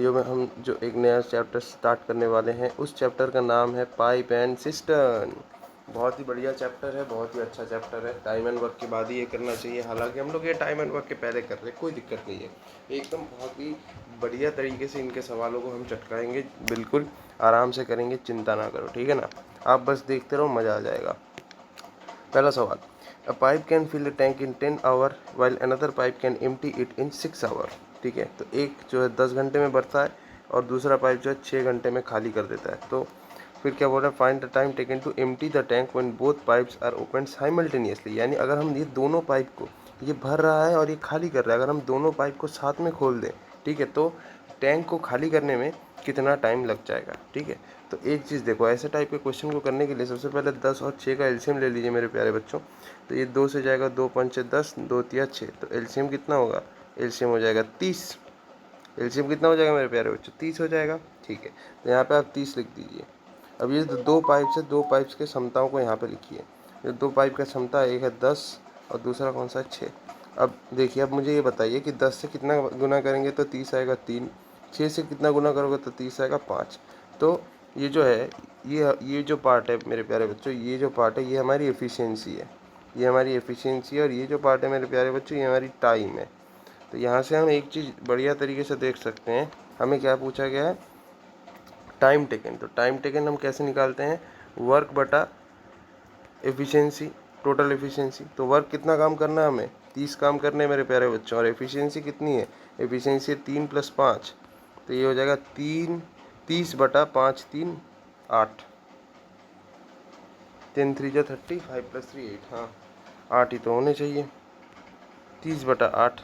Video में हम जो एक नया चैप्टर स्टार्ट करने वाले हैं, उस चैप्टर का नाम है पाइप एंड सिस्टर्न। बहुत ही बढ़िया चैप्टर है, बहुत ही अच्छा चैप्टर है। टाइम एंड वर्क के बाद ही ये करना चाहिए। हालांकि हम लोग ये टाइम एंड वर्क के पहले कर रहे हैं, कोई दिक्कत नहीं है। एकदम बहुत ही बढ़िया तरीके से इनके सवालों को हम चटकाएंगे, बिल्कुल आराम से करेंगे, चिंता ना करो, ठीक है ना। आप बस देखते रहो, मज़ा आ जाएगा। पहला सवाल, a pipe can fill the tank in 10 hour while another pipe can empty it in 6 hour. ठीक है, तो एक जो है 10 घंटे में भरता है और दूसरा पाइप जो है 6 घंटे में खाली कर देता है। तो फिर क्या बोल रहा है, find the time taken to empty the tank when both pipes are open simultaneously. यानी अगर हम ये दोनों पाइप को, ये भर रहा है और ये खाली कर रहा है, अगर हम दोनों पाइप को साथ में खोल दें, ठीक है, तो टैंक को खाली करने में कितना टाइम लग जाएगा। ठीक है, तो एक चीज़ देखो, ऐसे टाइप के क्वेश्चन को करने के लिए सबसे पहले 10 और 6 का एलसीएम ले लीजिए मेरे प्यारे बच्चों। तो ये 2 से जाएगा, 2 5 10, 2 3 6, तो एलसीएम कितना होगा, एलसीएम हो जाएगा 30। एलसीएम कितना हो जाएगा मेरे प्यारे बच्चों, 30 हो जाएगा। ठीक है, तो यहाँ पे आप 30 लिख दीजिए। अब ये दो पाइप्स है, दो पाइप्स के क्षमताओं को यहाँ पे लिखिए। ये दो पाइप का क्षमता, एक है 10 और दूसरा कौन सा है 6। अब देखिए, अब मुझे ये बताइए कि 10 से कितना गुना करेंगे तो 30 आएगा 3, 6 से कितना गुना करोगे तो 30 आएगा 5। तो ये जो है, ये जो पार्ट है मेरे प्यारे बच्चों, ये जो पार्ट है ये हमारी एफिशिएंसी है, ये हमारी एफिशिएंसी है। और ये जो पार्ट है मेरे प्यारे बच्चों, ये हमारी टाइम है। तो यहाँ से हम एक चीज़ बढ़िया तरीके से देख सकते हैं, हमें क्या पूछा गया है, टाइम टेकन। तो टाइम टेकन हम कैसे निकालते हैं, वर्क बटा एफिशिएंसी, टोटल एफिशिएंसी। तो वर्क कितना काम करना है हमें, 30 काम करने हैं मेरे प्यारे बच्चों, और एफिशिएंसी कितनी है, एफिशिएंसी 3 + 5, तो ये हो जाएगा 30 बटा 5 3 8, 10 3 जा 30, 5 + 3 8, हाँ 8 ही तो होने चाहिए। 30 बटा 8,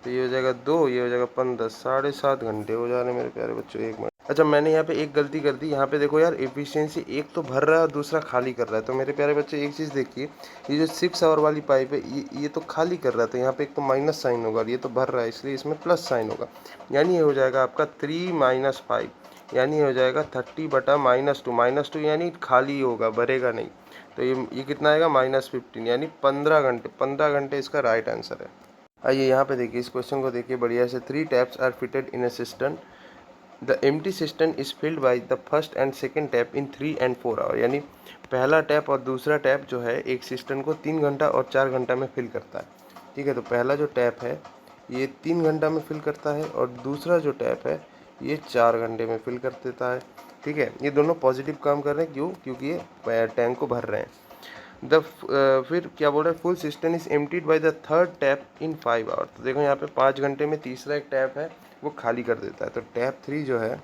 तो ये हो जाएगा 2, ये हो जाएगा 15, 7.5 घंटे हो जा रहे हैं मेरे प्यारे बच्चों। 1 मिनट। अच्छा, मैंने यहाँ पे एक गलती कर दी। यहाँ पे देखो यार, एफिशिएंसी एक तो भर रहा है और दूसरा खाली कर रहा है। तो मेरे प्यारे बच्चे एक चीज़ देखिए, ये जो 6 आवर वाली पाइप है, ये तो खाली कर रहा है, तो यहाँ पे एक तो माइनस साइन होगा, और ये तो भर रहा है, इसलिए इसमें प्लस साइन होगा। यानी ये हो जाएगा आपका 3 - 5, यानी हो जाएगा 30 बटा -2, -2 यानी खाली होगा, भरेगा नहीं। तो ये कितना आएगा, -15, यानी 15 घंटे। 15 घंटे इसका राइट आंसर है। आइए यहाँ पे देखिए, इस क्वेश्चन को देखिए बढ़िया से। 3 taps are fitted in a system, the empty system is filled by the first and second tap in 3 and 4 hour. यानी पहला टैप और दूसरा टैप जो है एक सिस्टम को 3 घंटा और 4 घंटा में फिल करता है। ठीक है, तो पहला जो टैप है ये 3 घंटा में फिल करता है, और दूसरा जो टैप है ये 4 घंटे में फिल कर देता है। ठीक है, ये दोनों पॉजिटिव काम कर रहे हैं, क्यों, क्योंकि ये टैंक को भर रहे हैं। फिर क्या बोल रहा है, full system is emptied by the third tap in 5 hour. तो देखो यहाँ पे 5 घंटे में तीसरा एक टैप है वो खाली कर देता है। तो टैप 3 जो है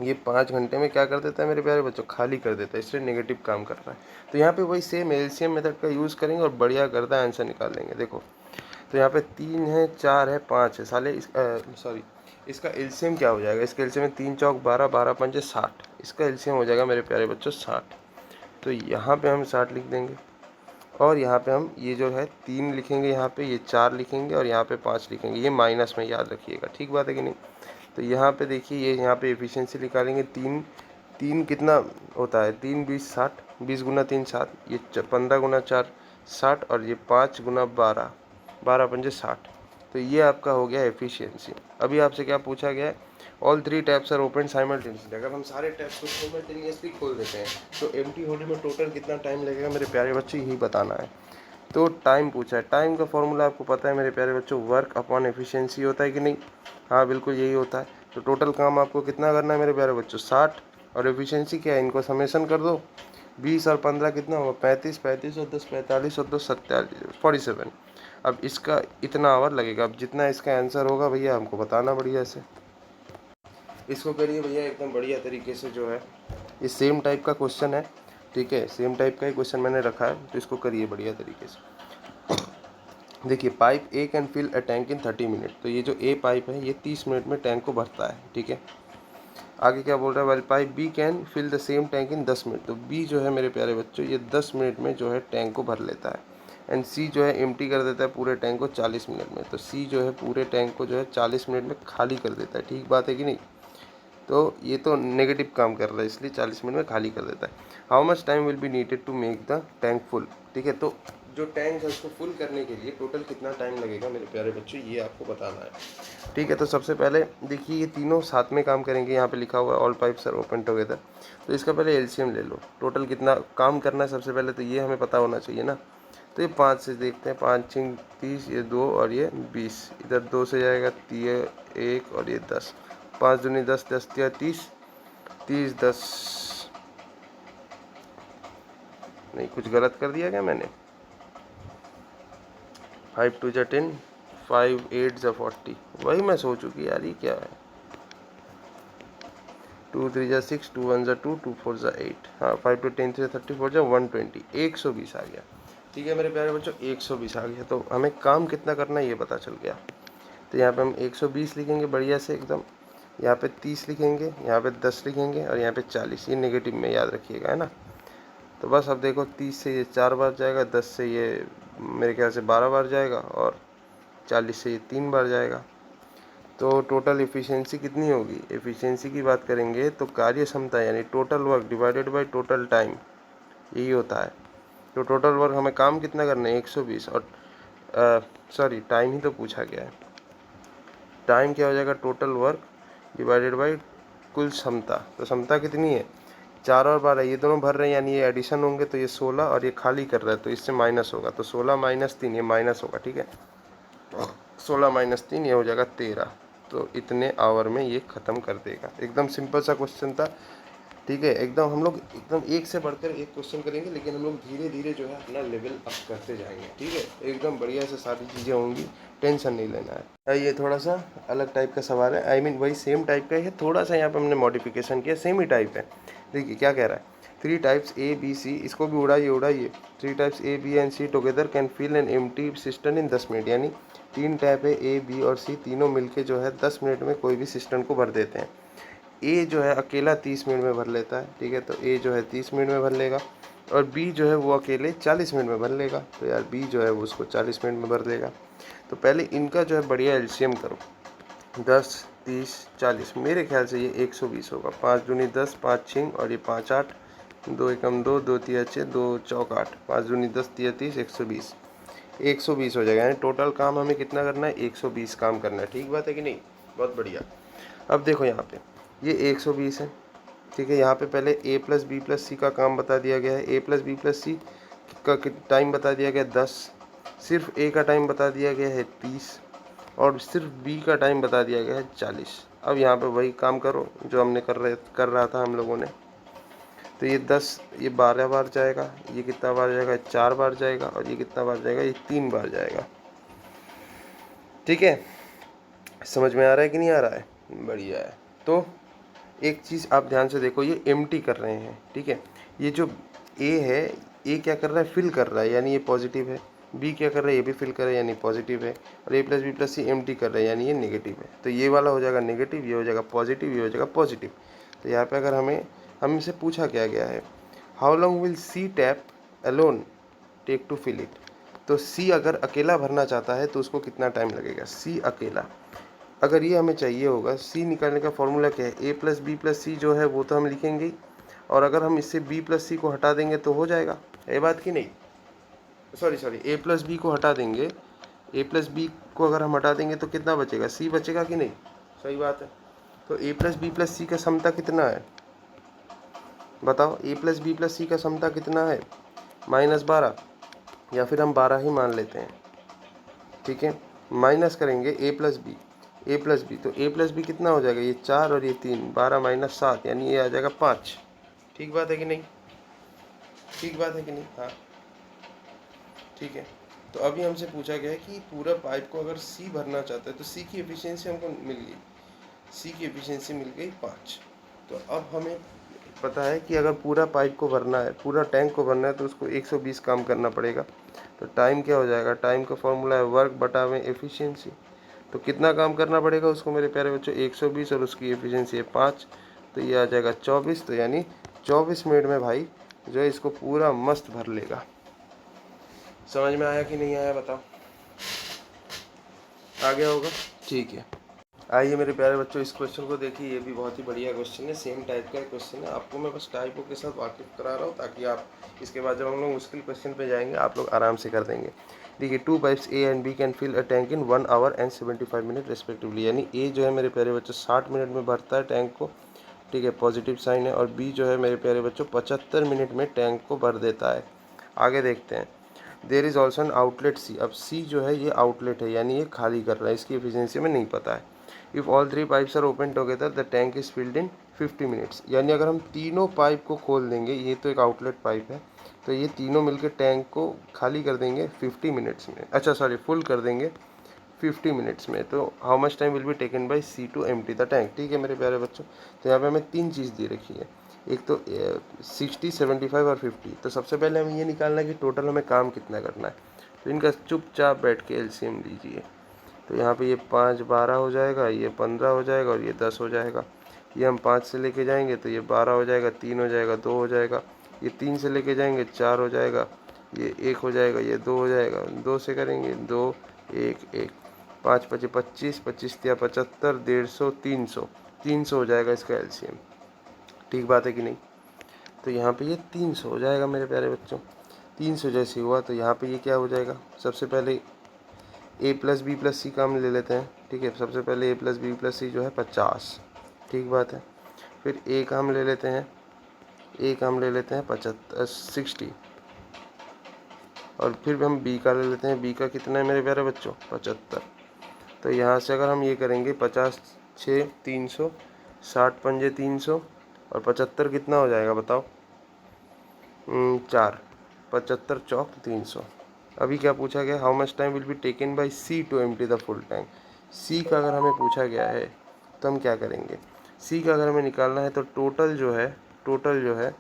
ये 5 घंटे में क्या कर देता है मेरे प्यारे बच्चों, खाली कर देता है, इसलिए नेगेटिव काम कर रहा है। तो यहाँ पे वही सेम एलसीएम मेथड का यूज़ करेंगे और बढ़िया करता है आंसर निकाल लेंगे। देखो, तो यहाँ पे 3 है, 4 है, 5 है, साले सॉरी, इसका एलसीएम क्या हो जाएगा, इसका एलसीएम में 3 चौक 12, 12 पंजे 60, इसका एलसीएम हो जाएगा मेरे प्यारे बच्चों 60। तो यहाँ पे हम 60 लिख देंगे, और यहाँ पे हम ये जो है 3 लिखेंगे, यहाँ पे ये 4 लिखेंगे, और यहाँ पे 5 लिखेंगे। ये माइनस में याद रखिएगा, ठीक बात है कि नहीं। तो यहाँ पे देखिए, ये यहाँ पे एफिशिएंसी निकालेंगे। 3 कितना होता है, 3 20 60, 20 गुना 3 7, ये 15 गुना 4 60, और ये 5 गुना 12, 12 पंजे 60। तो ये आपका हो गया एफिशिएंसी। अभी आपसे क्या पूछा गया है, all 3 taps are open simultaneously. अगर हम सारे टैप्स को साइमल्टेनियसली खोल देते हैं तो एम्प्टी होने में टोटल कितना टाइम लगेगा मेरे प्यारे बच्चे, यही बताना है। तो टाइम पूछा है, टाइम का फॉर्मूला आपको पता है मेरे प्यारे बच्चों, वर्क अपॉन एफिशिएंसी होता है कि नहीं। हाँ बिल्कुल यही होता है। तो टोटल काम आपको कितना करना है मेरे प्यारे बच्चों, 60, और एफिशिएंसी क्या है, इनको समेशन कर दो, 20 और 15 कितना होगा, 35, 35 और 10 45 और 2 47, 47। अब इसका इतना आवर लगेगा। अब जितना इसका आंसर होगा भैया हमको बताना बढ़िया से। इसको करिए भैया एकदम बढ़िया तरीके से, जो है ये सेम टाइप का क्वेश्चन है। ठीक है, सेम टाइप का ही क्वेश्चन मैंने रखा है, तो इसको करिए बढ़िया तरीके से। देखिए, pipe A can fill a tank in 30 minute. तो ये जो ए पाइप है ये 30 मिनट में टैंक को भरता है। ठीक है, आगे क्या बोल रहा है, while pipe B can fill the same tank in 10 minute. तो बी जो है मेरे प्यारे बच्चों ये 10 मिनट में जो है टैंक को भर लेता है। एंड सी जो है एम्प्टी कर देता है पूरे टैंक को 40 मिनट में। तो सी जो है पूरे टैंक को जो है 40 मिनट में खाली कर देता है, ठीक बात है कि नहीं। तो ये तो नेगेटिव काम कर रहा है, इसलिए 40 मिनट में खाली कर देता है। How much time will be needed to make the tank full. ठीक है, तो जो टैंक है उसको फुल करने के लिए टोटल कितना टाइम लगेगा मेरे प्यारे बच्चों, ये आपको बताना है। ठीक है, तो सबसे पहले देखिए ये तीनों साथ में काम करेंगे। यहाँ पे लिखा हुआ है all pipes are open together, तो इसका पहले एलसीएम ले लो। टोटल कितना काम करना है सबसे पहले तो ये हमें पता होना चाहिए ना। तो ये 5 से देखते हैं, 5 6 30, ये 2 और ये 20, इधर 2 से जाएगा, ये 1 और ये 10, 5 दूनी 10, 10 तिया 30, 30 10, नहीं कुछ गलत कर दिया क्या मैंने, 5 2 जा 10, 5 8 जा 40, वही मैं सोचूँ कि यार ये क्या है। 2 3 जा 6, 2 1 जा 2, 2 4 जा 8, हाँ 5 2 10 3 34 जा 120, 120 आ गया। ठीक है मेरे प्यारे बच्चों, 120 आ गया। तो हमें काम कितना करना है ये पता चल गया। तो यहाँ पे हम 120 लिखेंगे बढ़िया से एकदम, यहाँ पे 30 लिखेंगे, यहाँ पे 10 लिखेंगे और यहाँ पे 40, ये नेगेटिव में याद रखिएगा, है ना। तो बस अब देखो 30 से ये 4 बार जाएगा, 10 से ये मेरे ख्याल से 12 बार जाएगा और 40 से ये 3 बार जाएगा। तो टोटल एफिशिएंसी कितनी होगी, एफिशिएंसी की बात करेंगे तो कार्य क्षमता यानी total work divided by total time, यही होता है। तो टोटल वर्क हमें काम कितना करना है 120, और सॉरी टाइम ही तो पूछा गया है। टाइम क्या हो जाएगा, टोटल वर्क डिवाइडेड बाय कुल क्षमता। तो क्षमता कितनी है 4 और 12, ये दोनों भर रहे हैं यानी ये एडिशन होंगे, तो ये 16 और ये खाली कर रहा है तो इससे माइनस होगा, तो 16 माइनस 3 ये माइनस होगा। ठीक है, 16 माइनस 3 ये हो जाएगा 13। तो इतने आवर में ये ख़त्म कर देगा। एकदम सिंपल सा क्वेश्चन था। ठीक है, एकदम हम लोग एकदम एक से बढ़कर एक क्वेश्चन करेंगे, लेकिन हम लोग धीरे धीरे जो है अपना लेवल अप करते जाएंगे। ठीक है, एकदम बढ़िया से सारी चीज़ें होंगी, टेंशन नहीं लेना है। ये थोड़ा सा अलग टाइप का सवाल है, आई मीन वही सेम टाइप का है, थोड़ा सा यहाँ पे हमने मॉडिफिकेशन किया, सेम ही टाइप है। देखिए क्या कह रहा है, 3 टाइप्स ए बी सी, इसको भी उड़ाइए। 3 taps A B and C together can fill an empty system in 10 minute, यानी 3 टाइप है ए बी और सी, तीनों मिलके जो है 10 मिनट में कोई भी सिस्टम को भर देते हैं। ए जो है अकेला 30 मिनट में भर लेता है। ठीक है, तो ए जो है 30 मिनट में भर लेगा और बी जो है वो अकेले 40 मिनट में भर लेगा। तो यार बी जो है वो उसको 40 मिनट में भर देगा। तो पहले इनका जो है बढ़िया एलसीएम करो, 10 30 40, मेरे ख्याल से ये 120 होगा। 5 दूनी 10, 5 6 और ये 5 8, 2 एकम 2, 2 तिया 6, 2 चौक 8, 5 दूनी 10 तिया 30, 120, 120 हो जाएगा। यानी टोटल काम हमें कितना करना है 120 काम करना है। ठीक बात है कि नहीं, बहुत बढ़िया। अब देखो यहाँ पे ये 120 है। ठीक है, यहाँ पे पहले ए प्लस बी प्लस सी का काम बता दिया गया है। ए प्लस बी प्लस सी का टाइम बता दिया गया 10, सिर्फ ए का टाइम बता दिया गया है 30 और सिर्फ बी का टाइम बता दिया गया है 40। अब यहाँ पे वही काम करो जो हमने कर रहा था हम लोगों ने। तो ये 10 ये 12 बार जाएगा, ये कितना बार जाएगा 4 बार जाएगा, और ये कितना बार जाएगा ये 3 बार जाएगा। ठीक है, समझ में आ रहा है कि नहीं आ रहा है, बढ़िया है। तो एक चीज़ आप ध्यान से देखो, ये एम्प्टी कर रहे हैं। ठीक है, ये जो ए है, ए क्या कर रहा है फिल कर रहा है यानी ये पॉजिटिव है, बी क्या कर रहा है ये भी फिल कर रहा है यानी पॉजिटिव है, और ए प्लस बी प्लस सी एम्प्टी कर रहा है यानी ये नेगेटिव है। तो ये वाला हो जाएगा नेगेटिव, ये हो जाएगा पॉजिटिव, ये हो जाएगा पॉजिटिव। तो यहाँ पे अगर हमसे पूछा क्या गया है, how long will C tap alone take to fill it. तो सी अगर अकेला भरना चाहता है तो उसको कितना टाइम लगेगा, सी अकेला। अगर ये हमें चाहिए होगा, सी निकालने का फॉर्मूला क्या है, ए प्लस बी प्लस सी जो है वो तो हम लिखेंगे ही, और अगर हम इससे बी प्लस सी को हटा देंगे तो हो जाएगा। ये बात की नहीं, सॉरी ए प्लस बी को हटा देंगे, ए प्लस बी को अगर हम हटा देंगे तो कितना बचेगा, सी बचेगा कि नहीं, सही बात है। तो ए प्लस बी प्लस सी का क्षमता कितना है बताओ, ए प्लस बी प्लस सी का क्षमता कितना है, -12, या फिर हम 12 ही मान लेते हैं। ठीक है, माइनस करेंगे ए प्लस बी, तो ए प्लस बी कितना हो जाएगा, ये 4 और ये 3, 12 माइनस 7 यानी ये आ जाएगा 5। ठीक बात है कि नहीं, ठीक बात है कि नहीं, हाँ ठीक है। तो अभी हमसे पूछा गया है कि पूरा पाइप को अगर सी भरना चाहता है तो सी की एफिशिएंसी हमको मिल गई, सी की एफिशिएंसी मिल गई 5। तो अब हमें पता है कि अगर पूरा पाइप को भरना है, पूरा टैंक को भरना है तो उसको 120 काम करना पड़ेगा। तो टाइम क्या हो जाएगा, टाइम का फॉर्मूला है वर्क बटा में एफिशिएंसी। तो कितना काम करना पड़ेगा उसको मेरे प्यारे बच्चों, 120, और उसकी एफिशिएंसी है 5, तो ये आ जाएगा 24। तो यानी 24 मिनट में भाई जो है इसको पूरा मस्त भर लेगा। समझ में आया कि नहीं आया बताओ, आ गया होगा, ठीक है। आइए मेरे प्यारे बच्चों, इस क्वेश्चन को देखिए। ये भी बहुत ही बढ़िया क्वेश्चन है, सेम टाइप का क्वेश्चन है। आपको मैं बस टाइपों के साथ वाकिफ करा रहा हूँ ताकि आप इसके बाद जब हम लोग मुश्किल क्वेश्चन पे जाएंगे आप लोग आराम से कर देंगे। देखिए, 2 pipes A and B can fill a tank in 1 hour and 75 minute respectively. यानी ए जो है मेरे प्यारे बच्चों 60 मिनट में भरता है टैंक को, ठीक है, पॉजिटिव साइन है। और बी जो है मेरे प्यारे बच्चों 75 मिनट में टैंक को भर देता है। आगे देखते हैं। There is also an outlet C. अब सी जो है ये आउटलेट है, यानी ये खाली कर रहा है, इसकी एफिशिएंसी में नहीं पता है। If all 3 pipes are open together the tank is filled in 50 minutes. यानी अगर हम तीनों पाइप को खोल देंगे, ये तो एक आउटलेट पाइप है, तो ये तीनों मिलकर टैंक को खाली कर देंगे 50 मिनट्स में, अच्छा सॉरी फुल कर देंगे 50 मिनट्स में। तो how much time will be taken by C to empty the tank. ठीक है मेरे प्यारे बच्चों, तो यहाँ पे हमें 3 चीज़ दी रखी है, एक तो 60, 75 और 50। तो सबसे पहले हमें ये निकालना है कि टोटल हमें काम कितना करना है। तो इनका चुपचाप बैठ के एलसीएम लीजिए। तो यहाँ पे ये 5 12 हो जाएगा, ये 15 हो जाएगा और ये 10 हो जाएगा। ये हम 5 से लेके जाएंगे तो ये 12 हो जाएगा, 3 हो जाएगा, 2 हो जाएगा। ये 3 से लेके जाएंगे 4 हो जाएगा, ये 1 हो जाएगा, ये 2 हो जाएगा। 2 से करेंगे 2 1 1, 5 5 25, 25 या 75, 150, 300, 300 हो जाएगा इसका एलसीएम। ठीक बात है कि नहीं। तो यहाँ पे ये 300 हो जाएगा मेरे प्यारे बच्चों। 300 जैसे हुआ तो यहाँ पे ये क्या हो जाएगा, सबसे पहले ए प्लस बी प्लस सी का हम ले लेते हैं। ठीक है, सबसे पहले ए प्लस बी प्लस सी जो है 50। ठीक बात है। फिर ए का हम ले लेते हैं, ए का हम ले लेते हैं 60। और फिर हम बी का ले लेते हैं, बी का कितना है मेरे प्यारे बच्चों 75। तो यहाँ से अगर हम ये करेंगे 50 6 300, 60 पंजे 300 और 75 कितना हो जाएगा बताओ, 4, 75 चौक 300। अभी क्या पूछा गया, how much time will be taken by C to empty the full tank. C का अगर हमें पूछा गया है तो हम क्या करेंगे, सी का अगर हमें निकालना है तो टोटल जो है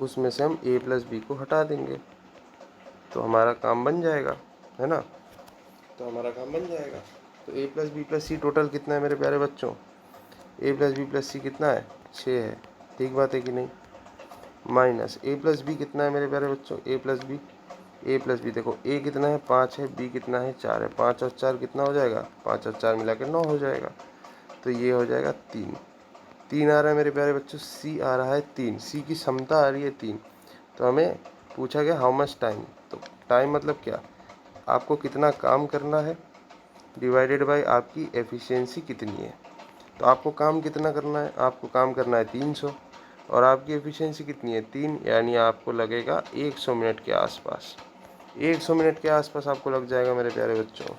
उसमें से हम ए प्लस बी को हटा देंगे तो हमारा काम बन जाएगा, है ना। तो हमारा काम बन जाएगा। तो ए प्लस बी प्लस सी टोटल कितना है मेरे प्यारे बच्चों, ए प्लस बी प्लस सी कितना है 6 है। ठीक बात है कि नहीं। माइनस ए प्लस बी कितना है मेरे प्यारे बच्चों, ए प्लस बी देखो, ए कितना है 5 है, बी कितना है 4 है। 5 और 4 कितना हो जाएगा, 5 और 4 मिला के 9 हो जाएगा। तो ये हो जाएगा 3 3 आ रहा है मेरे प्यारे बच्चों, सी आ रहा है 3, सी की क्षमता आ रही है 3। तो हमें पूछा गया हाउ मच टाइम। तो टाइम मतलब क्या, आपको कितना काम करना है डिवाइडेड बाय आपकी एफिशिएंसी कितनी है। तो आपको काम कितना करना है, आपको काम करना है 300 और आपकी एफिशिएंसी कितनी है 3, यानी आपको लगेगा 100 मिनट के आसपास। 100 मिनट के आसपास आपको लग जाएगा मेरे प्यारे बच्चों।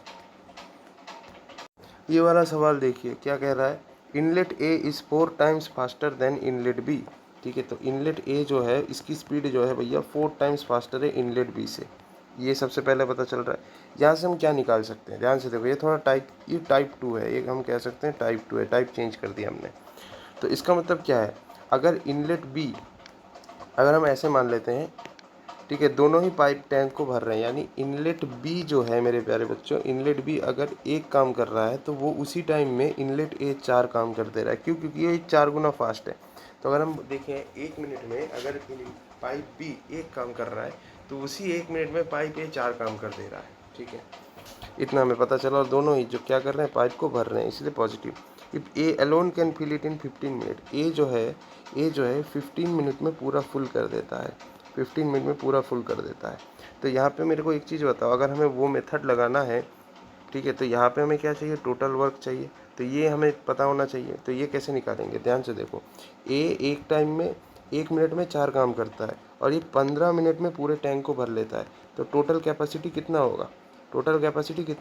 ये वाला सवाल देखिए क्या कह रहा है, inlet A is 4 times faster than inlet B. ठीक है, तो इनलेट ए जो है इसकी स्पीड जो है भैया 4 टाइम्स फास्टर है इनलेट बी से। ये सबसे पहले पता चल रहा है। यहाँ से हम क्या निकाल सकते हैं, ध्यान से देखो, ये थोड़ा टाइप 2 है, एक हम कह सकते हैं टाइप 2 है, टाइप चेंज कर दिया हमने। तो इसका मतलब क्या है, अगर इनलेट बी, अगर हम ऐसे मान लेते हैं, ठीक है, दोनों ही पाइप टैंक को भर रहे हैं, यानी इनलेट बी जो है मेरे प्यारे बच्चों, इनलेट बी अगर एक काम कर रहा है तो वो उसी टाइम में इनलेट ए 4 काम कर दे रहा है। क्यों, क्योंकि ये 4 गुना फास्ट है। तो अगर हम देखें 1 मिनट में अगर पाइप बी एक काम कर रहा है तो उसी 1 मिनट में पाइप ए 4 काम कर दे रहा है। ठीक है, इतना हमें पता चला। और दोनों ही जो क्या कर रहे हैं, पाइप को भर रहे हैं, इसलिए positive. If A alone can fill it in 15 minute, A जो है 15 मिनट में पूरा फुल कर देता है, 15 मिनट में पूरा फुल कर देता है। तो यहाँ पे मेरे को एक चीज़ बताओ, अगर हमें वो मेथड लगाना है, ठीक है, तो यहाँ पे हमें क्या चाहिए, टोटल वर्क चाहिए। तो ये हमें पता होना चाहिए। तो ये कैसे निकालेंगे, ध्यान से देखो, ए एक टाइम में 1 मिनट में 4 काम करता है और ये 15 मिनट में पूरे टैंक को भर लेता है। तो टोटल कैपेसिटी कितना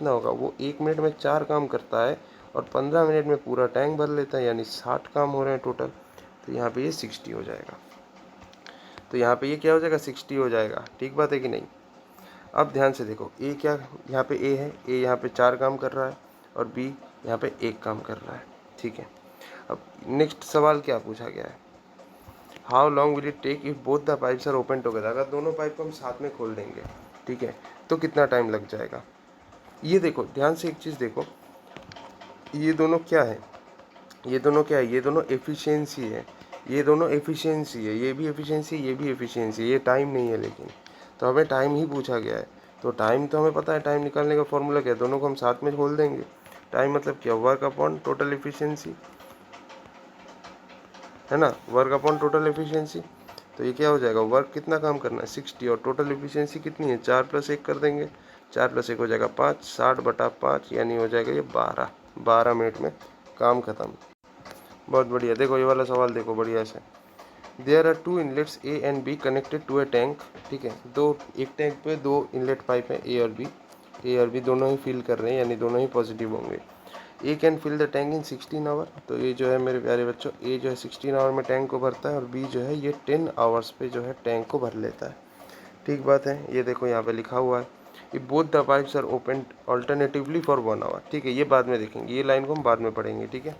होगा, वो 1 मिनट में 4 काम करता है और 15 मिनट में पूरा टैंक भर लेता है, यानी 60 काम हो रहे हैं टोटल। तो यहाँ पे ये 60 हो जाएगा। तो यहाँ पे ये क्या हो जाएगा, 60 हो जाएगा। ठीक बात है कि नहीं। अब ध्यान से देखो, ए क्या, यहाँ पे ए है, ए यहाँ पे 4 काम कर रहा है और बी यहाँ पे 1 काम कर रहा है। ठीक है, अब नेक्स्ट सवाल क्या पूछा गया है, how long will it take if both the pipes are open together. अगर दोनों पाइप को हम साथ में खोल देंगे, ठीक है, तो कितना टाइम लग जाएगा। ये देखो ध्यान से एक चीज़ देखो, ये दोनों क्या है, ये दोनों एफिशिएंसी है, ये भी एफिशिएंसी, ये भी एफिशिएंसी, ये टाइम नहीं है लेकिन। तो हमें टाइम ही पूछा गया है। तो टाइम तो हमें पता है, टाइम निकालने का फॉर्मूला क्या है, दोनों को हम साथ में खोल देंगे। टाइम मतलब क्या, वर्क अपॉन टोटल एफिशिएंसी, है ना, वर्क अपॉन टोटल एफिशिएंसी। तो ये क्या हो जाएगा, वर्क कितना काम करना है 60 और टोटल एफिशिएंसी कितनी है 4 + 1 कर देंगे, 4 + 1 हो जाएगा 5, 60/5 यानी हो जाएगा ये 12 मिनट में काम खत्म। बहुत बढ़िया। देखो ये वाला सवाल देखो बढ़िया से, there are 2 inlets A and B connected to a tank. ठीक है, एक टैंक पे 2 इनलेट पाइप है, ए और बी दोनों ही फिल कर रहे हैं, यानी दोनों ही पॉजिटिव होंगे। A can fill the tank in 16 hour. तो ये जो है मेरे प्यारे बच्चों, ए जो है 16 आवर में टैंक को भरता है और बी जो है ये 10 आवर्स पे जो है टैंक को भर लेता है। ठीक बात है, ये देखो यहाँ पे लिखा हुआ है, if both the pipes are open alternatively for 1 hour. ठीक है, ये बाद में देखेंगे, ये लाइन को हम बाद में पढ़ेंगे। ठीक है,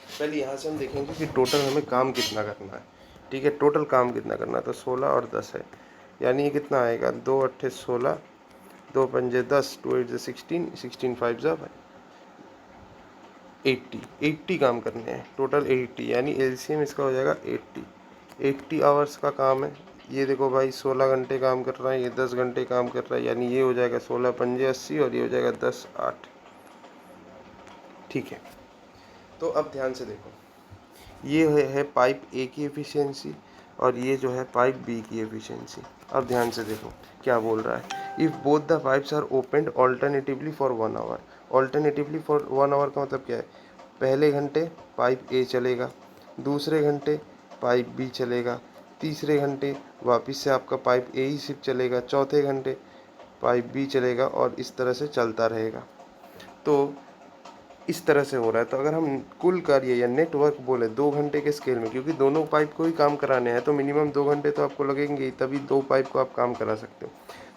पहले यहाँ से हम देखेंगे कि टोटल हमें काम कितना करना है। ठीक है, टोटल काम कितना करना है, तो 16 और 10 है, यानी ये कितना आएगा, 2 8 16, 2 5 10, 2 8 16, 16 5 80 काम करने हैं टोटल 80, यानी एलसीएम इसका हो जाएगा 80 आवर्स का काम है। ये देखो भाई 16 घंटे काम कर रहा है, ये 10 घंटे काम कर रहा है, यानी ये हो जाएगा 16 पंजे 80 और ये हो जाएगा 10 8। ठीक है, तो अब ध्यान से देखो, ये है पाइप ए की एफिशिएंसी और ये जो है पाइप बी की एफिशिएंसी। अब ध्यान से देखो क्या बोल रहा है, if both the pipes are opened alternatively for 1 hour. Alternatively for 1 hour का मतलब क्या है, पहले घंटे पाइप ए चलेगा, दूसरे घंटे पाइप बी चलेगा, तीसरे घंटे वापस से आपका पाइप ए ही सिर्फ चलेगा, चौथे घंटे पाइप बी चलेगा और इस तरह से चलता रहेगा। तो इस तरह से हो रहा है। तो अगर हम कुल कार्य या नेटवर्क बोले 2 घंटे के स्केल में, क्योंकि दोनों पाइप को ही काम कराने हैं तो मिनिमम 2 घंटे तो आपको लगेंगे ही, तभी 2 पाइप को आप काम करा सकते हो।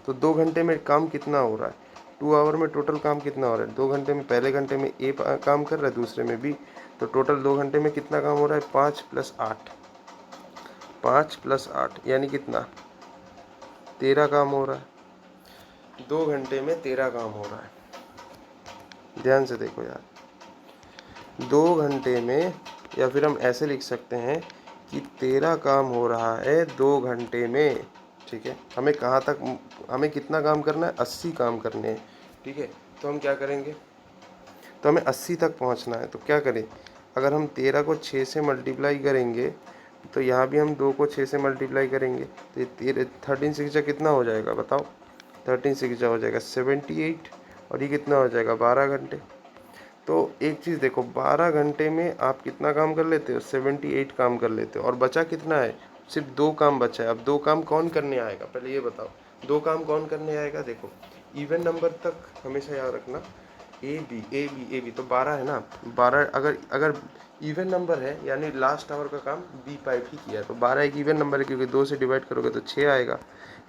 तो 2 घंटे में काम कितना हो रहा है, 2 आवर में टोटल काम कितना हो रहा है, 2 घंटे में पहले घंटे में ए काम कर रहा है, दूसरे में बी, तो टोटल 2 घंटे में कितना काम हो रहा है, 5 + 8, 5 + 8 यानी कितना, 13 काम हो रहा है। 2 घंटे में 13 काम हो रहा है। ध्यान से देखो यार, 2 घंटे में, या फिर हम ऐसे लिख सकते हैं कि 13 काम हो रहा है 2 घंटे में। ठीक है, हमें कहाँ तक, हमें कितना काम करना है, 80 काम करने हैं। ठीक है, तो हम क्या करेंगे, तो हमें 80 तक पहुँचना है। तो क्या करें, अगर हम 13 को 6 से मल्टीप्लाई करेंगे तो यहाँ भी हम 2 को 6 से मल्टीप्लाई करेंगे, तो ये 13 6 कितना हो जाएगा बताओ, 13 6 हो जाएगा 78 और ये कितना हो जाएगा 12 घंटे। तो एक चीज़ देखो, 12 घंटे में आप कितना काम कर लेते हो, 78 काम कर लेते हो, और बचा कितना है, सिर्फ 2 काम बचा है। अब 2 काम कौन करने आएगा, पहले ये बताओ, 2 काम कौन करने आएगा। देखो इवन नंबर तक हमेशा याद रखना, ए बी तो 12 है ना, 12 अगर इवन नंबर है यानी लास्ट आवर का काम बी पाइप ही किया है, तो 12 एक इवन नंबर है, क्योंकि 2 से डिवाइड करोगे तो 6 आएगा।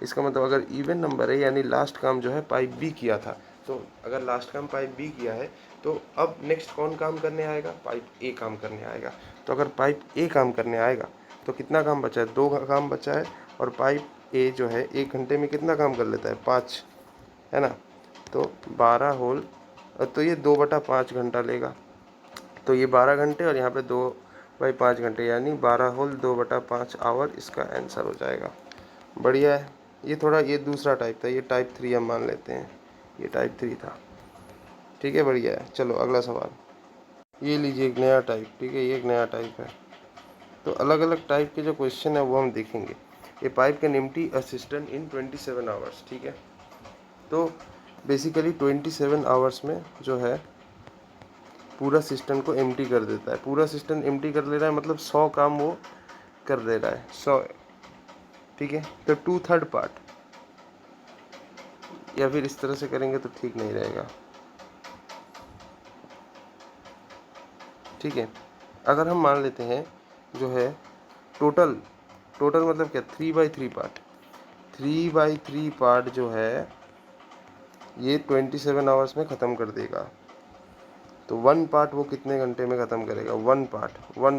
इसका मतलब अगर इवन नंबर है यानी लास्ट काम जो है पाइप बी किया था, तो अगर लास्ट काम पाइप बी किया है तो अब नेक्स्ट कौन काम करने आएगा, पाइप ए काम करने आएगा। तो अगर पाइप ए काम करने आएगा तो कितना काम बचा है, 2 काम बचा है, और पाइप ए जो है 1 घंटे में कितना काम कर लेता है, 5, है ना। तो 12 होल, तो ये 2/5 घंटा लेगा, तो ये 12 घंटे और यहाँ पे 2/5 घंटे, यानी 12 होल 2/5 आवर इसका आंसर हो जाएगा। बढ़िया है। ये थोड़ा, ये दूसरा टाइप था, ये टाइप 3 हम मान लेते हैं, ये टाइप 3 था। ठीक है, बढ़िया है। चलो अगला सवाल, ये लीजिए एक नया टाइप। ठीक है, ये एक नया टाइप है। तो अलग अलग टाइप के जो क्वेश्चन है वो हम देखेंगे। A pipe can empty a system in 27 hours. ठीक है, तो बेसिकली 27 आवर्स में जो है पूरा सिस्टम को एम्प्टी कर देता है। पूरा सिस्टम एम्प्टी कर ले रहा है मतलब 100 काम वो कर दे रहा है, 100। ठीक है, तो 2/3 पार्ट, या फिर इस तरह से करेंगे तो ठीक नहीं रहेगा। ठीक है, अगर हम मान लेते हैं जो है टोटल मतलब क्या, 3/3 पार्ट, 3/3 पार्ट जो है ये 27 आवर्स में ख़त्म कर देगा। तो 1 पार्ट वो कितने घंटे में ख़त्म करेगा, 1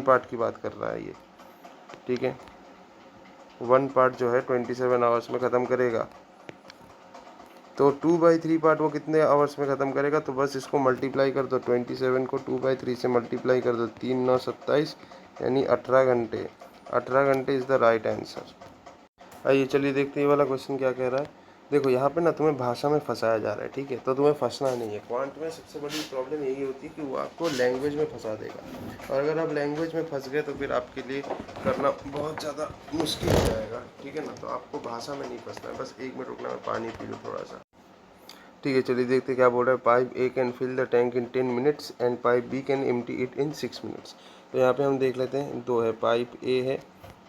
पार्ट की बात कर रहा है ये। ठीक है, 1 पार्ट जो है 27 आवर्स में ख़त्म करेगा। तो 2/3 पार्ट वो कितने आवर्स में ख़त्म करेगा, तो बस इसको मल्टीप्लाई कर दो, 27 को 2/3 से मल्टीप्लाई कर दो, 3 9 27 यानी 18 घंटे। 18 घंटे इज़ द राइट आंसर। आइए चलिए देखते हैं ये वाला क्वेश्चन क्या कह रहा है। देखो यहाँ पे ना तुम्हें भाषा में फंसाया जा रहा है, ठीक है, तो तुम्हें फंसना नहीं है। क्वांट में सबसे बड़ी प्रॉब्लम यही होती है कि वो आपको लैंग्वेज में फंसा देगा, और अगर आप लैंग्वेज में फंस गए तो फिर आपके लिए करना बहुत ज़्यादा मुश्किल हो जाएगा, ठीक है ना। तो आपको भाषा में नहीं फंसना है। बस 1 मिनट रुकना, मैं पानी पी लूँ थोड़ा सा। ठीक है, चलिए देखते क्या बोल रहा है। Pipe A can fill the tank in 10 minutes and pipe B can empty it in 6 minutes. तो यहाँ पे हम देख लेते हैं, दो है, पाइप ए है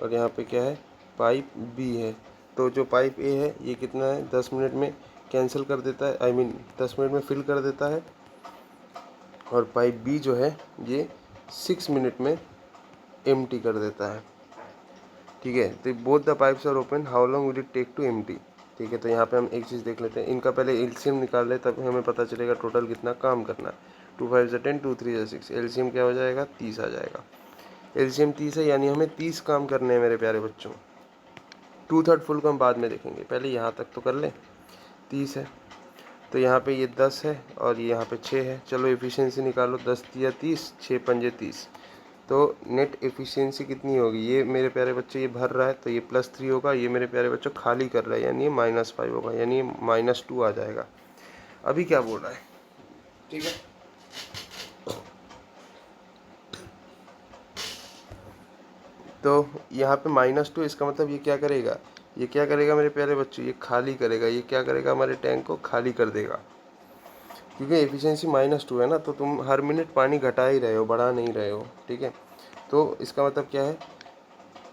और यहाँ पे क्या है, पाइप बी है। तो जो पाइप ए है ये कितना है, 10 मिनट में कैंसिल कर देता है, आई मीन 10 मिनट में फिल कर देता है। और पाइप बी जो है ये 6 मिनट में एम्प्टी कर देता है, ठीक है। तो both the pipes are open, how long will it take to empty. ठीक है, तो यहाँ पे हम एक चीज़ देख लेते हैं, इनका पहले एलसीएम निकाल ले, तब हमें पता चलेगा टोटल कितना काम करना है। 2 5 ज़ा 10, 2 3 ज़ा 6, एलसीएम क्या हो जाएगा, 30 आ जाएगा। एलसीएम 30 है, यानी हमें 30 काम करने हैं मेरे प्यारे बच्चों। 2/3 फुल को हम बाद में देखेंगे, पहले यहाँ तक तो कर ले। 30 है तो यहाँ पे ये 10 है और ये यहाँ पे 6 है। चलो एफिशिएंसी निकालो, 10 दिया 30, 6 पंजे 30। तो नेट एफिशिएंसी कितनी होगी, ये मेरे प्यारे बच्चे ये भर रहा है तो ये +3 होगा, ये मेरे प्यारे बच्चों खाली कर रहा है यानी ये -5 होगा, यानी ये -2 आ जाएगा। अभी क्या बोल रहा है, ठीक है। तो यहाँ पे -2, इसका मतलब ये क्या करेगा, ये क्या करेगा मेरे प्यारे बच्चों, ये खाली करेगा। ये क्या करेगा, हमारे टैंक को खाली कर देगा, क्योंकि एफिशिएंसी -2 है ना, तो तुम हर मिनट पानी घटा ही रहे हो, बढ़ा नहीं रहे हो, ठीक है। तो इसका मतलब क्या है,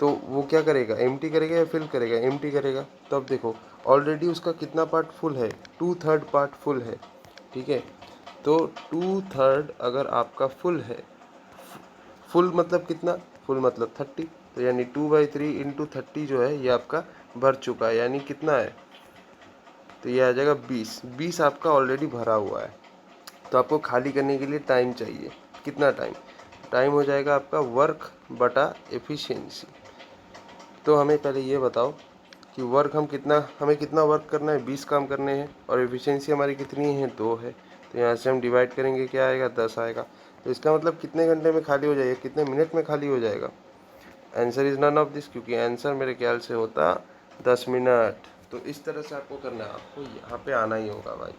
तो वो क्या करेगा, एम्प्टी करेगा या फिल करेगा, एम्प्टी करेगा। तो अब देखो ऑलरेडी उसका कितना पार्ट फुल है, 2/3 पार्ट फुल है, ठीक है। तो 2/3 अगर आपका फुल है, फुल मतलब कितना, फुल मतलब 30, तो यानी 2/3 इंटू 30 जो है ये आपका भर चुका है, यानी कितना है, तो ये आ जाएगा 20। 20 आपका ऑलरेडी भरा हुआ है। तो आपको खाली करने के लिए टाइम चाहिए, कितना टाइम, टाइम हो जाएगा आपका वर्क बटा एफिशिएंसी। तो हमें पहले ये बताओ कि वर्क हमें कितना वर्क करना है, 20 काम करने हैं, और एफिशिएंसी हमारी कितनी है, 2 है। तो यहाँ से हम डिवाइड करेंगे, क्या आएगा, 10 आएगा। तो इसका मतलब कितने घंटे में खाली हो जाएगा, कितने मिनट में खाली हो जाएगा। Answer is none of this, क्योंकि आंसर मेरे ख्याल से होता 10 मिनट। तो इस तरह से आपको करना है, आपको यहाँ पे आना ही होगा भाई,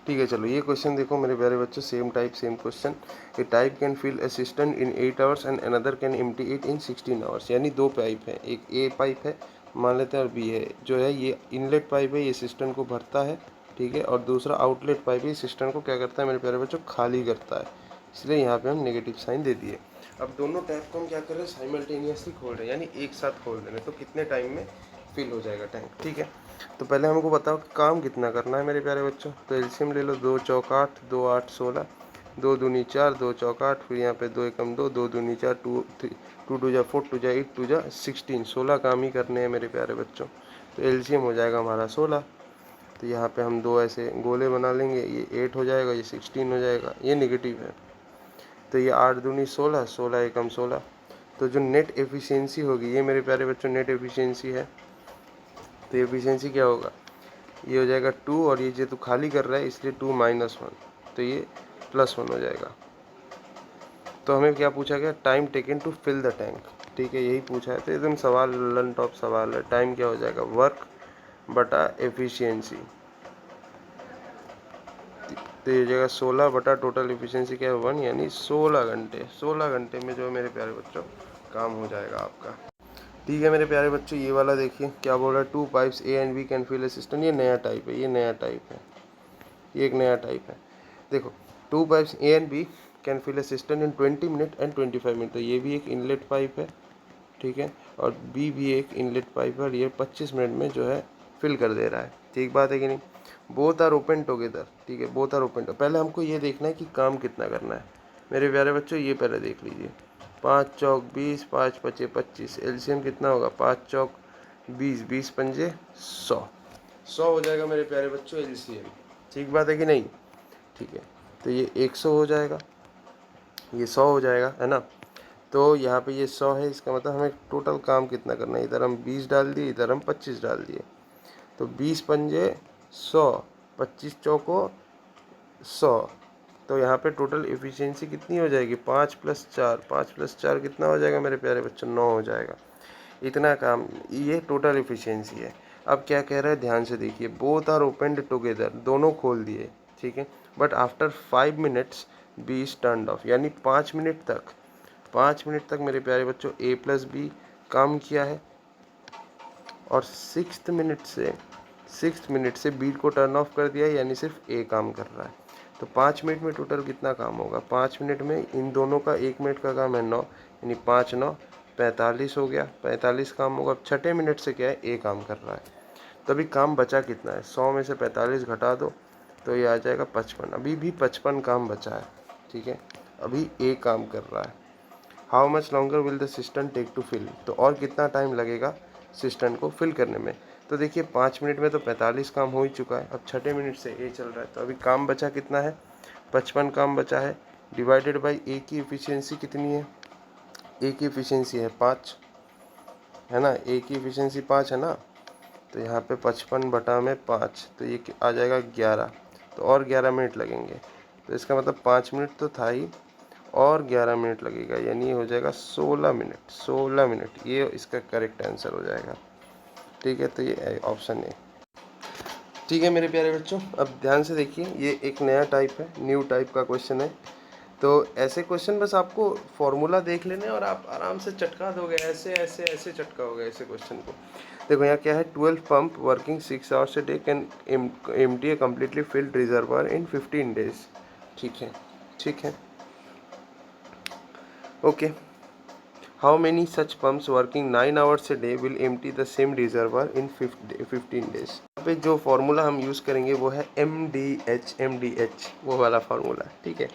ठीक है। चलो ये क्वेश्चन देखो मेरे प्यारे बच्चों, same type same question. A tap can fill a system in 8 hours and another can empty it in 16 hours. यानी दो पाइप है, एक ए पाइप है मान लेते हैं और बी है। जो है ये इनलेट पाइप है, ये सिस्टम को भरता है, ठीक है, और दूसरा आउटलेट पाइप है, सिस्टम को क्या करता है मेरे प्यारे बच्चों, खाली करता है। इसलिए यहाँ पे हम नेगेटिव साइन दे दिए। अब दोनों टैप को हम क्या कर रहे हैं, साइमल्टेनियसली खोल रहे हैं, यानी एक साथ खोल रहे हैं। तो कितने टाइम में फिल हो जाएगा टैंक, ठीक है। तो पहले हमको बताओ काम कितना करना है मेरे प्यारे बच्चों। तो एलसीएम ले लो, 2 चौक 8, 2 8 16, 2 दूनी 4, 2 चौक 8, फिर यहाँ पे 2 एकम 2, 2 दूनी 4, 2 2 जा 4, 2 जा 8, 2 जा 16, 16 काम ही करने हैं मेरे प्यारे बच्चों। तो एलसीएम हो जाएगा हमारा 16। तो यहाँ पे हम दो ऐसे गोले बना लेंगे, ये 8 हो जाएगा, ये 16 हो जाएगा, ये नेगेटिव है। तो ये 8 दूनी 16, 16 एकम 16। तो जो नेट एफिशिएंसी होगी, ये मेरे प्यारे बच्चों नेट एफिशिएंसी है। तो एफिशिएंसी क्या होगा, ये हो जाएगा 2, और ये जो तू खाली कर रहा है इसलिए 2 -1, तो ये +1 हो जाएगा। तो हमें क्या पूछा गया, time taken to fill the tank, ठीक है, यही पूछा है। तो एकदम सवाल लन टॉप सवाल है। टाइम क्या हो जाएगा, वर्क बटा एफिशिएंसी। तो ये जगह 16 बटा टोटल एफिशिएंसी क्या है, 1, यानी 16 घंटे। 16 घंटे में जो है मेरे प्यारे बच्चों काम हो जाएगा आपका, ठीक है। मेरे प्यारे बच्चों ये वाला देखिए क्या बोल रहा है, 2 pipes A and B can fill a system. ये नया टाइप है, ये नया टाइप है, ये एक नया टाइप है। देखो 2 pipes A and B can fill a system in 20 minute and 25 minute. तो ये भी एक इनलेट पाइप है, ठीक है, और बी भी एक इनलेट पाइप है, और ये 25 मिनट में जो है फिल कर दे रहा है, ठीक बात है कि नहीं। बोथ आर ओपन टुगेदर, ठीक है, बोथ आर ओपन। पहले हमको ये देखना है कि काम कितना करना है मेरे प्यारे बच्चों, ये पहले देख लीजिए। 5 चौक 20, 5 पचे 25, एलसीएम कितना होगा, 5 चौक 20, 20 पंजे 100, 100 हो जाएगा मेरे प्यारे बच्चों एलसीएम, ठीक बात है कि नहीं, ठीक है। तो ये 100 हो जाएगा, ये 100 हो जाएगा, है ना। तो यहाँ पे ये 100 है, इसका मतलब हमें टोटल काम कितना करना है, इधर हम 20 डाल दिए, इधर हम 25 डाल दिए। तो 20 पंजे 100, 25 चौको 100। तो यहाँ पे टोटल एफिशिएंसी कितनी हो जाएगी, 5 + 4, 5 + 4 कितना हो जाएगा मेरे प्यारे बच्चों, 9 हो जाएगा। इतना काम, ये टोटल एफिशिएंसी है। अब क्या कह रहा है ध्यान से देखिए, बोथ आर ओपनड टुगेदर, दोनों खोल दिए, ठीक है, but after 5 minutes B is turned off, यानी 5 मिनट तक मेरे प्यारे बच्चों ए प्लस बी काम किया है, और सिक्स मिनट से बी को टर्न ऑफ कर दिया है, यानी सिर्फ ए काम कर रहा है। तो 5 मिनट में टोटल कितना काम होगा, 5 मिनट में इन दोनों का 1 मिनट का काम है 9, यानी 5 9 45 हो गया, 45 काम होगा। अब छठे मिनट से क्या है, ए काम कर रहा है, तभी काम बचा कितना है, 100 में से 45 घटा दो तो ये आ जाएगा 55, अभी भी 55 काम बचा है, ठीक है, अभी ए काम कर रहा है। How much longer will the system take to fill, तो और कितना टाइम लगेगा सिस्टम को फिल करने में। तो देखिए 5 मिनट में तो 45 काम हो ही चुका है, अब छठे मिनट से ए चल रहा है, तो अभी काम बचा कितना है, 55 काम बचा है, डिवाइडेड बाई ए की एफिशिएंसी कितनी है, ए की एफिशिएंसी है 5, है ना, ए की एफिशिएंसी 5 है ना, तो यहाँ पे 55 बटा में 5, तो ये आ जाएगा 11, तो और 11 मिनट लगेंगे, तो इसका मतलब 5 मिनट तो था ही, और 11 मिनट लगेगा, यानी ये हो जाएगा 16 मिनट, ये इसका करेक्ट आंसर हो जाएगा, ठीक है। तो ये ऑप्शन ए, ठीक है मेरे प्यारे बच्चों। अब ध्यान से देखिए, ये एक नया टाइप है, न्यू टाइप का क्वेश्चन है, तो ऐसे क्वेश्चन बस आपको फॉर्मूला देख लेने और आप आराम से चटका दोगे, ऐसे ऐसे ऐसे चटकाओगे ऐसे क्वेश्चन को। देखो यहाँ क्या है, 12 pump working 6 hours a day can empty a completely field reservoir in 15 days, ठीक है, ठीक है, okay. How many such pumps working 9 hours a day will empty the same reservoir in 15 days. यहाँ पे जो फार्मूला हम यूज़ करेंगे वो है MDH, वो वाला फार्मूला, ठीक है।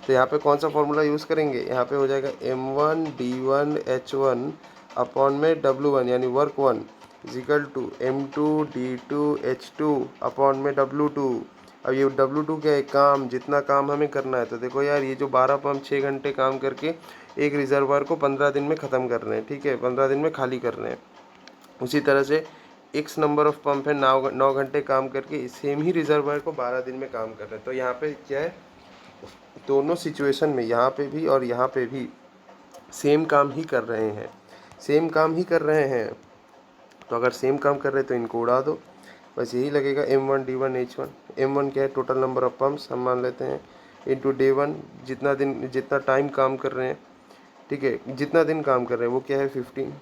तो यहाँ पे कौन सा फार्मूला यूज़ करेंगे, यहाँ पे हो जाएगा M1D1H1 अपॉन में W1 यानी work 1 is equal to M2D2H2 upon में W2। अब ये W2 क्या है, काम, जितना काम हमें करना है। तो देखो यार, ये जो 12 पंप 6 घंटे काम करके एक रिजर्वायर को 15 दिन में ख़त्म कर रहे हैं, ठीक है, 15 दिन में खाली कर रहे हैं। उसी तरह से एक्स नंबर ऑफ पंप है 9 घंटे काम करके सेम ही रिजर्वायर को 12 दिन में काम कर रहे हैं। तो यहाँ पे क्या है, दोनों सिचुएशन में, यहाँ पे भी और यहाँ पे भी सेम काम ही कर रहे हैं, सेम काम ही कर रहे हैं। तो अगर सेम काम कर रहे हैं तो इनको उड़ा दो, बस यही लगेगा M1D1H1। M1 क्या है, टोटल नंबर ऑफ पंप्स हम मान लेते हैं, इंटू Day1 जितना टाइम काम कर रहे हैं, ठीक है, जितना दिन काम कर रहे हैं वो क्या है 15,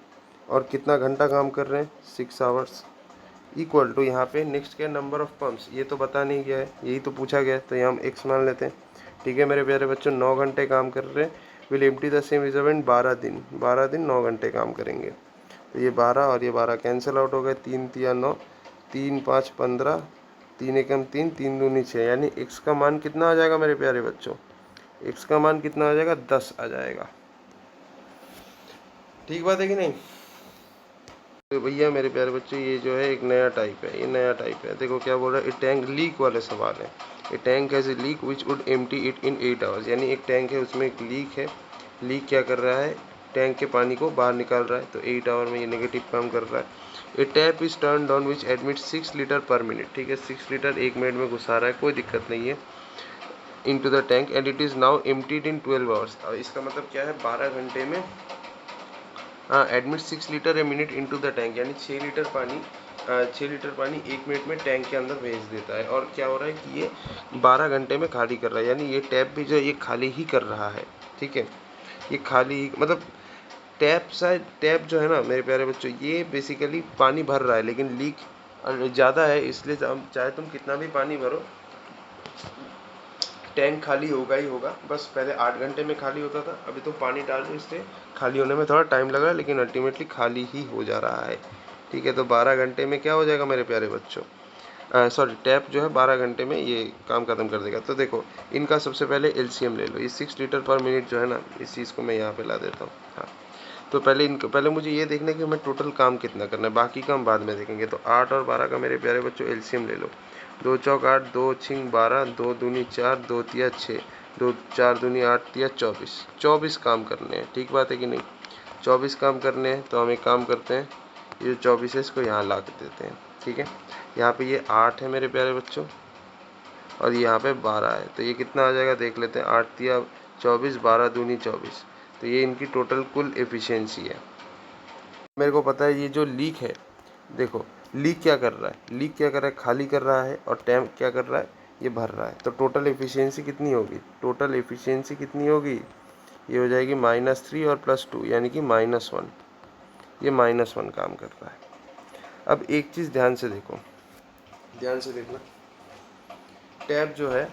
और कितना घंटा काम कर रहे हैं 6 आवर्स, इक्वल टू यहाँ पे नेक्स्ट क्या है नंबर ऑफ पंप्स, ये तो बता नहीं गया है, यही तो पूछा गया है, तो यहाँ हम x मान लेते हैं, ठीक है मेरे प्यारे बच्चों। 9 घंटे काम कर रहे हैं, will empty the same reservoir 12 दिन 9 घंटे काम करेंगे, तो ये 12 और ये 12 कैंसिल आउट हो गए, 3 तिया 9, 3 5 15, 3 एकम 3, 3 दूनी 6, यानी x का मान कितना आ जाएगा मेरे प्यारे बच्चों, x का मान कितना आ जाएगा 10 आ जाएगा, ठीक बात है कि नहीं। तो भैया मेरे प्यारे बच्चों, ये जो है एक नया टाइप है, ये नया टाइप है। देखो क्या बोल रहा है, ए टैंक लीक वाले सवाल है। A tank has a leak which would empty it in 8 hours, यानी एक टैंक है उसमें एक लीक है, लीक क्या कर रहा है, टैंक के पानी को बाहर निकाल रहा है, तो 8 आवर में ये नेगेटिव काम कर रहा है। A tap is turn on which admit 6 litre per minute, ठीक है, 6 लीटर 1 मिनट में घुसा रहा है, कोई दिक्कत नहीं है, into the tank and it is now emptied in 12 hours. अब इसका मतलब क्या है, 12 घंटे में admit 6 litre a minute into the tank, यानी 6 लीटर पानी 1 मिनट में टैंक के अंदर भेज देता है। और क्या हो रहा है कि ये 12 घंटे में खाली कर रहा है, यानी ये टैप भी जो है ये खाली ही कर रहा है, ठीक है, ये खाली ही, मतलब टैप जो है ना मेरे प्यारे बच्चों, ये बेसिकली पानी भर रहा है, लेकिन लीक ज़्यादा है, इसलिए चाहे तुम कितना भी पानी भरो टैंक खाली होगा ही होगा। बस पहले 8 घंटे में खाली होता था, अभी तो पानी डाल रहे इसलिए खाली होने में थोड़ा टाइम लग रहा है, लेकिन अल्टीमेटली खाली ही हो जा रहा है, ठीक है। तो 12 घंटे में क्या हो जाएगा मेरे प्यारे बच्चों, सॉरी टैप जो है 12 घंटे में ये काम खत्म कर देगा। तो देखो इनका सबसे पहले LCM ले लो, ये 6 लीटर पर मिनट जो है ना, इस चीज़ को मैं यहाँ पे ला देता हूँ। हाँ, तो पहले मुझे ये देखना है कि हमें टोटल काम कितना करना है, बाकी काम बाद में देखेंगे। तो 8 और 12 का मेरे प्यारे बच्चों LCM ले लो, 2 चौक 8, 2 छिंग 12, 2 दूनी 4, 2 तिया 6, 2 4 दूनी 8 तिया 24 काम करने हैं, ठीक बात है कि नहीं, 24 काम करने हैं। तो हम एक काम करते हैं, ये 24 है इसको यहाँ ला देते हैं, ठीक है। यहाँ पे ये 8 है मेरे प्यारे बच्चों, और यहाँ पे 12 है, तो ये कितना आ जाएगा देख लेते हैं, 8 तिया 24, 12 दूनी 24, तो ये इनकी टोटल कुल एफिशिएंसी है। मेरे को पता है ये जो लीक है, देखो लीक क्या कर रहा है, लीक क्या कर रहा है, खाली कर रहा है, और टैंक क्या कर रहा है, ये भर रहा है। तो टोटल एफिशिएंसी कितनी होगी, टोटल एफिशिएंसी कितनी होगी, ये हो जाएगी -3 और +2 यानी कि -1। ये -1 काम कर रहा है। अब एक चीज़ ध्यान से देखो, ध्यान से देखना, टैप जो है,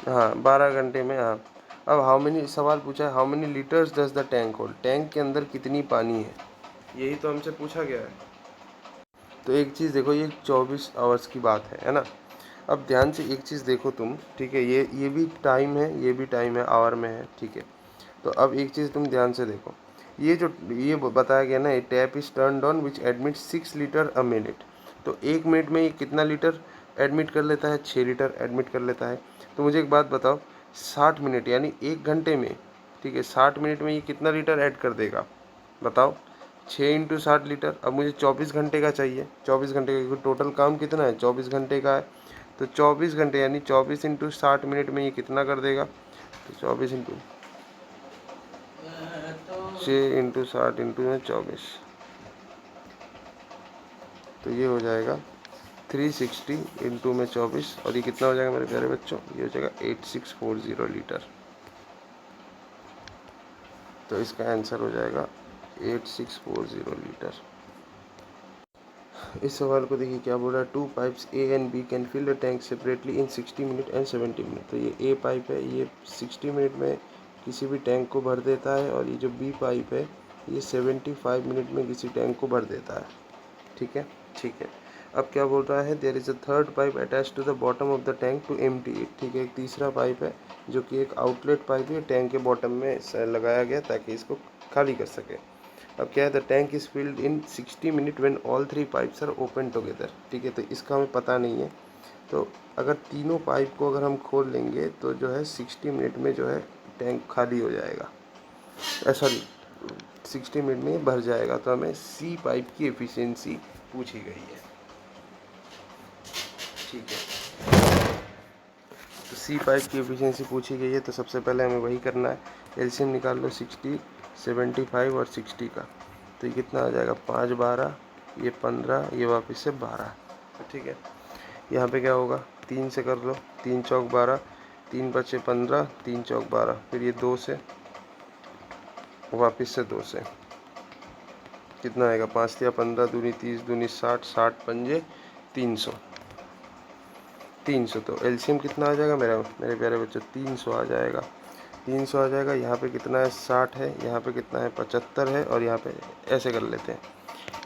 हाँ 12 घंटे में, हाँ। अब हाउ मेनी, सवाल पूछा है how many litres does the tank hold, tank के अंदर कितनी पानी है, यही तो हमसे पूछा गया है। तो एक चीज़ देखो, ये 24 आवर्स की बात है ना। अब ध्यान से एक चीज़ देखो तुम, ठीक है, ये भी टाइम है, ये भी टाइम है, आवर में है, ठीक है। तो अब एक चीज़ तुम ध्यान से देखो, ये जो ये बताया गया ना, tap is turned on which admit 6 litre a minute. तो 1 मिनट में ये कितना लीटर एडमिट कर लेता है, 6 लीटर एडमिट कर लेता है। तो मुझे एक बात बताओ, 60 मिनट यानी 1 घंटे में, ठीक है, 60 मिनट में ये कितना लीटर ऐड कर देगा, बताओ। 6 × 60 लीटर। अब मुझे 24 घंटे का चाहिए, 24 घंटे का, क्योंकि टोटल काम कितना है, 24 घंटे का है। तो 24 घंटे यानी 24 × 60 मिनट में ये कितना कर देगा, तो 24 × 6 × 60 × 24, तो ये हो जाएगा 360 × 24, और ये कितना हो जाएगा मेरे प्यारे बच्चों, ये हो जाएगा 8640 लीटर। तो इसका आंसर हो जाएगा 8640 लीटर। इस सवाल को देखिए क्या बोल रहा है, 2 pipes A and B can fill the tank separately in 60 minute and 70 minute. तो ये ए पाइप है, ये 60 मिनट में किसी भी टैंक को भर देता है, और ये जो बी पाइप है ये 75 मिनट में किसी टैंक को भर देता है, ठीक है, ठीक है। अब क्या बोल रहा है, there is a third pipe attach to the bottom of the tank to empty it, ठीक है, एक तीसरा पाइप है जो कि एक आउटलेट पाइप है, टैंक के बॉटम में लगाया गया ताकि इसको खाली कर सके। अब क्या है, the tank is filled in 60 minute when all 3 pipes are open together, ठीक है। तो इसका हमें पता नहीं है, तो अगर तीनों पाइप को अगर हम खोल लेंगे तो जो है 60 मिनट में जो है टैंक खाली हो जाएगा, सॉरी 60 मिनट में भर जाएगा। तो हमें सी पाइप की एफिशिएंसी पूछी गई है, ठीक है। तो सी पाइप की एफिशिएंसी पूछी गई है, तो सबसे पहले हमें वही करना है, एलसीएम निकाल लो 60, 75 और 60 का। तो ये कितना आ जाएगा, 5 12, ये 15, ये वापस से 12, ठीक है। यहाँ पे क्या होगा, 3 से कर लो, 3 चौक 12, 3 बचे 15, 3 चौक 12, फिर ये 2 से, वापस से 2 से, कितना आएगा, 5 या 15 दूनी 30 दूनी 60, 60 पंजे 300, 300। तो एलसीएम कितना आ जाएगा मेरे प्यारे बच्चों, 300 आ जाएगा, 300 आ जाएगा। यहाँ पे कितना है, 60 है, यहाँ पे कितना है, 75 है, और यहाँ पे ऐसे कर लेते हैं,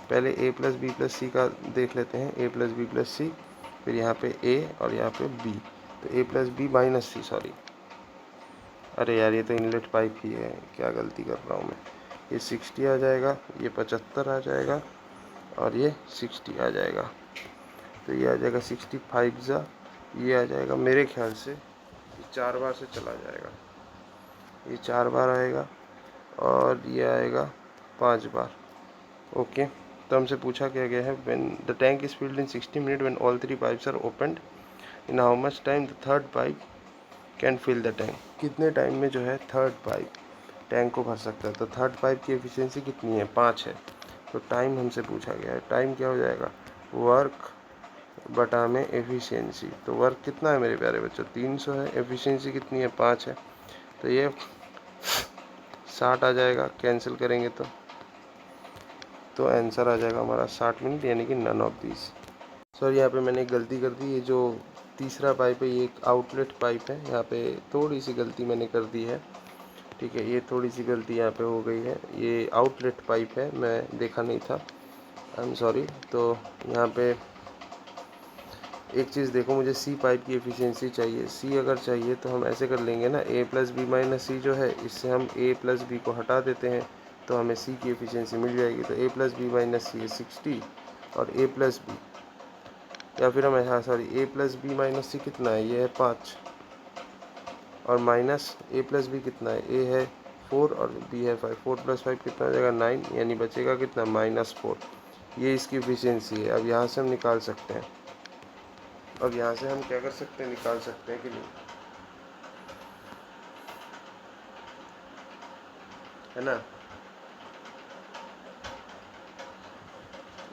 पहले a प्लस बी प्लस सी का देख लेते हैं, a प्लस बी प्लस सी, फिर यहाँ पे a और यहाँ पे b। तो a plus B minus C, sorry, अरे यार ये तो इनलेट पाइप ही है, क्या गलती कर रहा हूँ मैं। ये 60 आ जाएगा, ये 75 आ जाएगा, और ये 60 आ जाएगा। तो ये आ जाएगा 65 जा, ये आ जाएगा मेरे ख्याल से 4 बार से चला जाएगा, ये 4 बार आएगा, और ये आएगा 5 बार, ओके। तो हमसे पूछा क्या गया है, when the tank is filled in 60 minute when all 3 pipes are opened, in how much time the third pipe can fill the tank, कितने टाइम में जो है थर्ड पाइप टैंक को भर सकता है। तो थर्ड पाइप की एफिशिएंसी कितनी है, 5 है। तो टाइम हमसे पूछा गया है, टाइम क्या हो जाएगा, वर्क बटा में एफिशिएंसी। तो वर्क कितना है मेरे प्यारे बच्चों, 300 है, एफिशिएंसी कितनी है, 5 है। तो ये 60 आ जाएगा, कैंसिल करेंगे तो आंसर आ जाएगा हमारा 60 मिनट, यानी कि नन ऑफ दीज। सर यहाँ पे मैंने एक गलती कर दी, ये जो तीसरा पाइप है ये एक आउटलेट पाइप है, यहाँ पे थोड़ी सी गलती मैंने कर दी है, ठीक है, ये थोड़ी सी गलती यहाँ पे हो गई है, ये आउटलेट पाइप है, मैं देखा नहीं था, आई एम सॉरी। तो यहाँ पे एक चीज़ देखो, मुझे सी पाइप की एफिशिएंसी चाहिए, सी अगर चाहिए तो हम ऐसे कर लेंगे ना, a प्लस बी माइनस सी जो है, इससे हम a प्लस बी को हटा देते हैं, तो हमें सी की एफिशिएंसी मिल जाएगी। तो a प्लस बी माइनस सी है 60, और a प्लस बी, या फिर हम, हाँ sorry, a plus B minus C कितना है, ये है 5, और माइनस a प्लस बी कितना है, a है 4 और b है 5, 4 + 5 कितना हो जाएगा 9, यानी बचेगा कितना, -4। ये इसकी एफिशिएंसी है। अब यहाँ से हम निकाल सकते हैं, अब यहाँ से हम क्या कर सकते हैं, निकाल सकते हैं कि नहीं, है ना।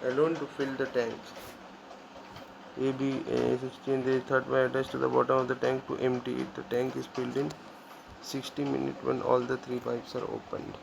alone to fill the tanks. AB 16, there is third pipe attached to the bottom of the tank to empty it. The tank is filled in 60 minutes when all the 3 pipes are opened.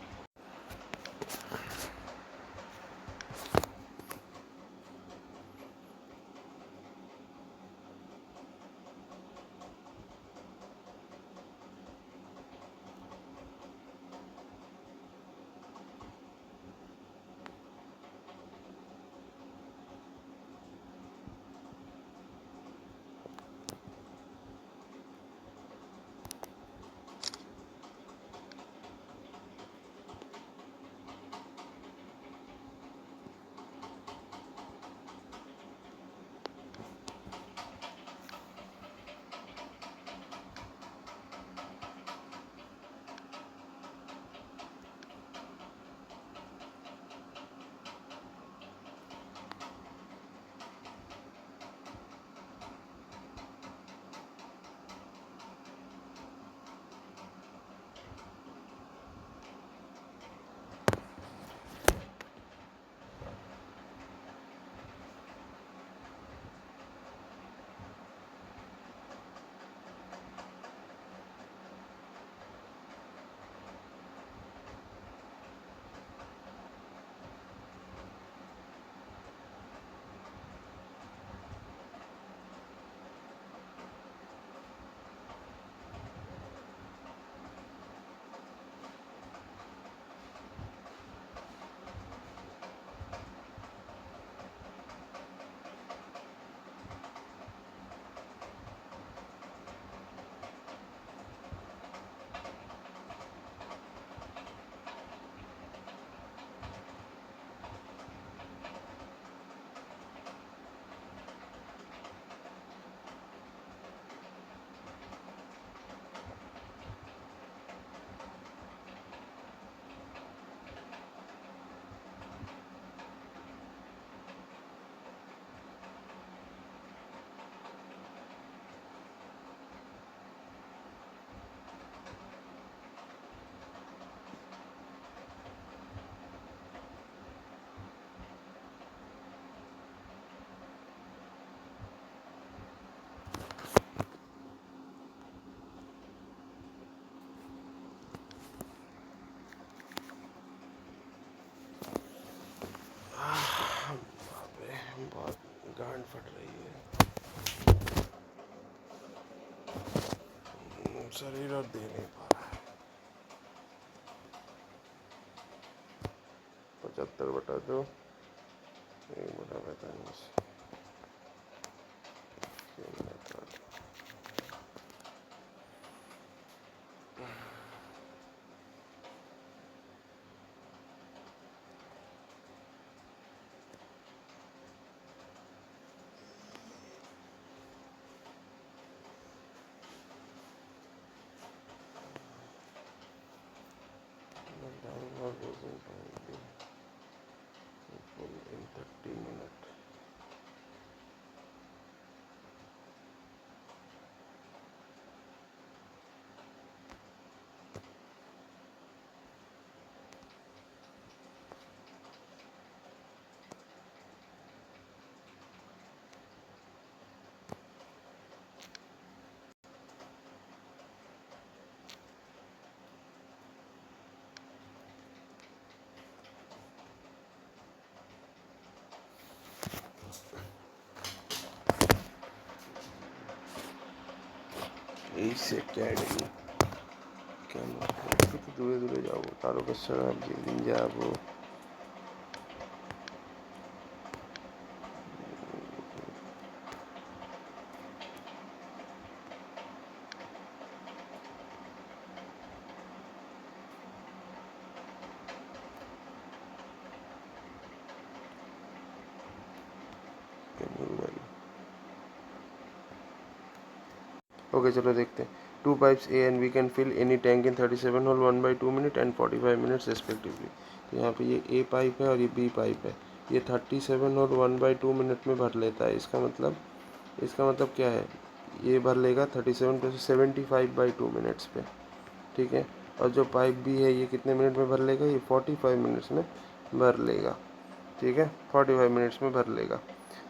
बहुत गांड फट रही है, शरीर और दे नहीं पा रहा है। 75/2 1/45। in 30 minutes. Ace Academy কেন একটু দূরে দূরে যাবো, তারকেশ্বর যেদিন যাবো ओके चलो देखते हैं। 2 pipes A and B can fill any tank in 37 hole 1/2 minute and 45 minutes respectively। तो यहाँ पे ये A पाइप है और ये B पाइप है, ये 37 और 1/2 मिनट में भर लेता है। इसका मतलब क्या है, ये भर लेगा 37 + 75/2 मिनट्स पे, ठीक है। और जो पाइप B है ये कितने मिनट में भर लेगा, ये 45 मिनट्स में भर लेगा, ठीक है, 45 मिनट्स में भर लेगा।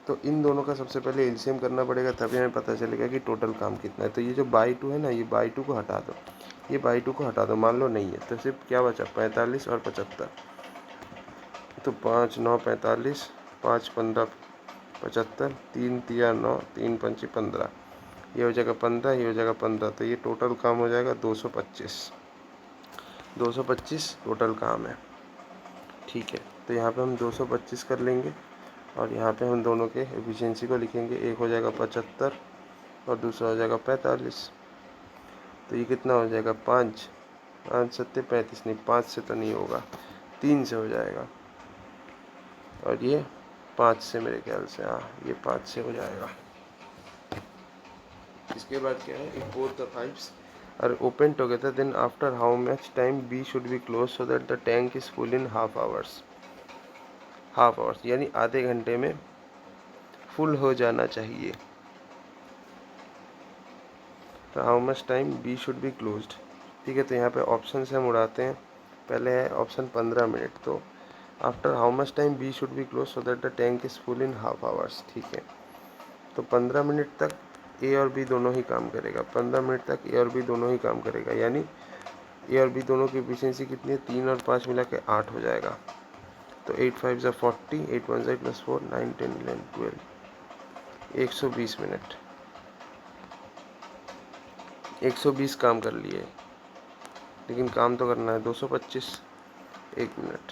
तो इन दोनों का सबसे पहले एलसीएम करना पड़ेगा, तभी हमें पता चलेगा कि टोटल काम कितना है। तो ये जो बाई 2 है ना, ये बाई 2 को हटा दो, ये बाई 2 को हटा दो, मान लो नहीं है, तो सिर्फ क्या बचा, 45 और 75। तो 5 9 45, 5 15 75, 3 3 9, 3 5 15, ये हो जाएगा 15, ये हो जाएगा 15। तो ये टोटल काम हो जाएगा 225। 225 टोटल काम है, ठीक है। तो यहाँ पे हम 225 कर लेंगे और यहाँ पे हम दोनों के एफिशिएंसी को लिखेंगे। एक हो जाएगा 75 और दूसरा हो जाएगा 45। तो ये कितना हो जाएगा, 5 5 7 35, नहीं 5 से तो नहीं होगा, 3 से हो जाएगा। और ये 5 से मेरे ख्याल से, हाँ ये 5 से हो जाएगा। इसके बाद क्या है, if both the pipes are open together then after how much time B should be close so that the tank is full in half hours. Half hours यानी आधे घंटे में फुल हो जाना चाहिए। तो how much time B should be closed, ठीक है। तो यहाँ पे ऑप्शन से हम उड़ाते हैं। पहले है ऑप्शन 15 मिनट, तो after how much time B should be close so that the tank is full in half hours, ठीक है। तो 15 मिनट तक ए और बी दोनों ही काम करेगा, 15 मिनट तक ए और बी दोनों ही काम करेगा, यानी ए और बी दोनों की एफिशिएंसी कितनी है, 3 और 5 मिला के 8 हो जाएगा। तो 8 5 ज़ा 40, 8 1 ज़ा +4, 9 10 11 12, 120 मिनट, 120 काम कर लिए, लेकिन काम तो करना है 225। 1 मिनट,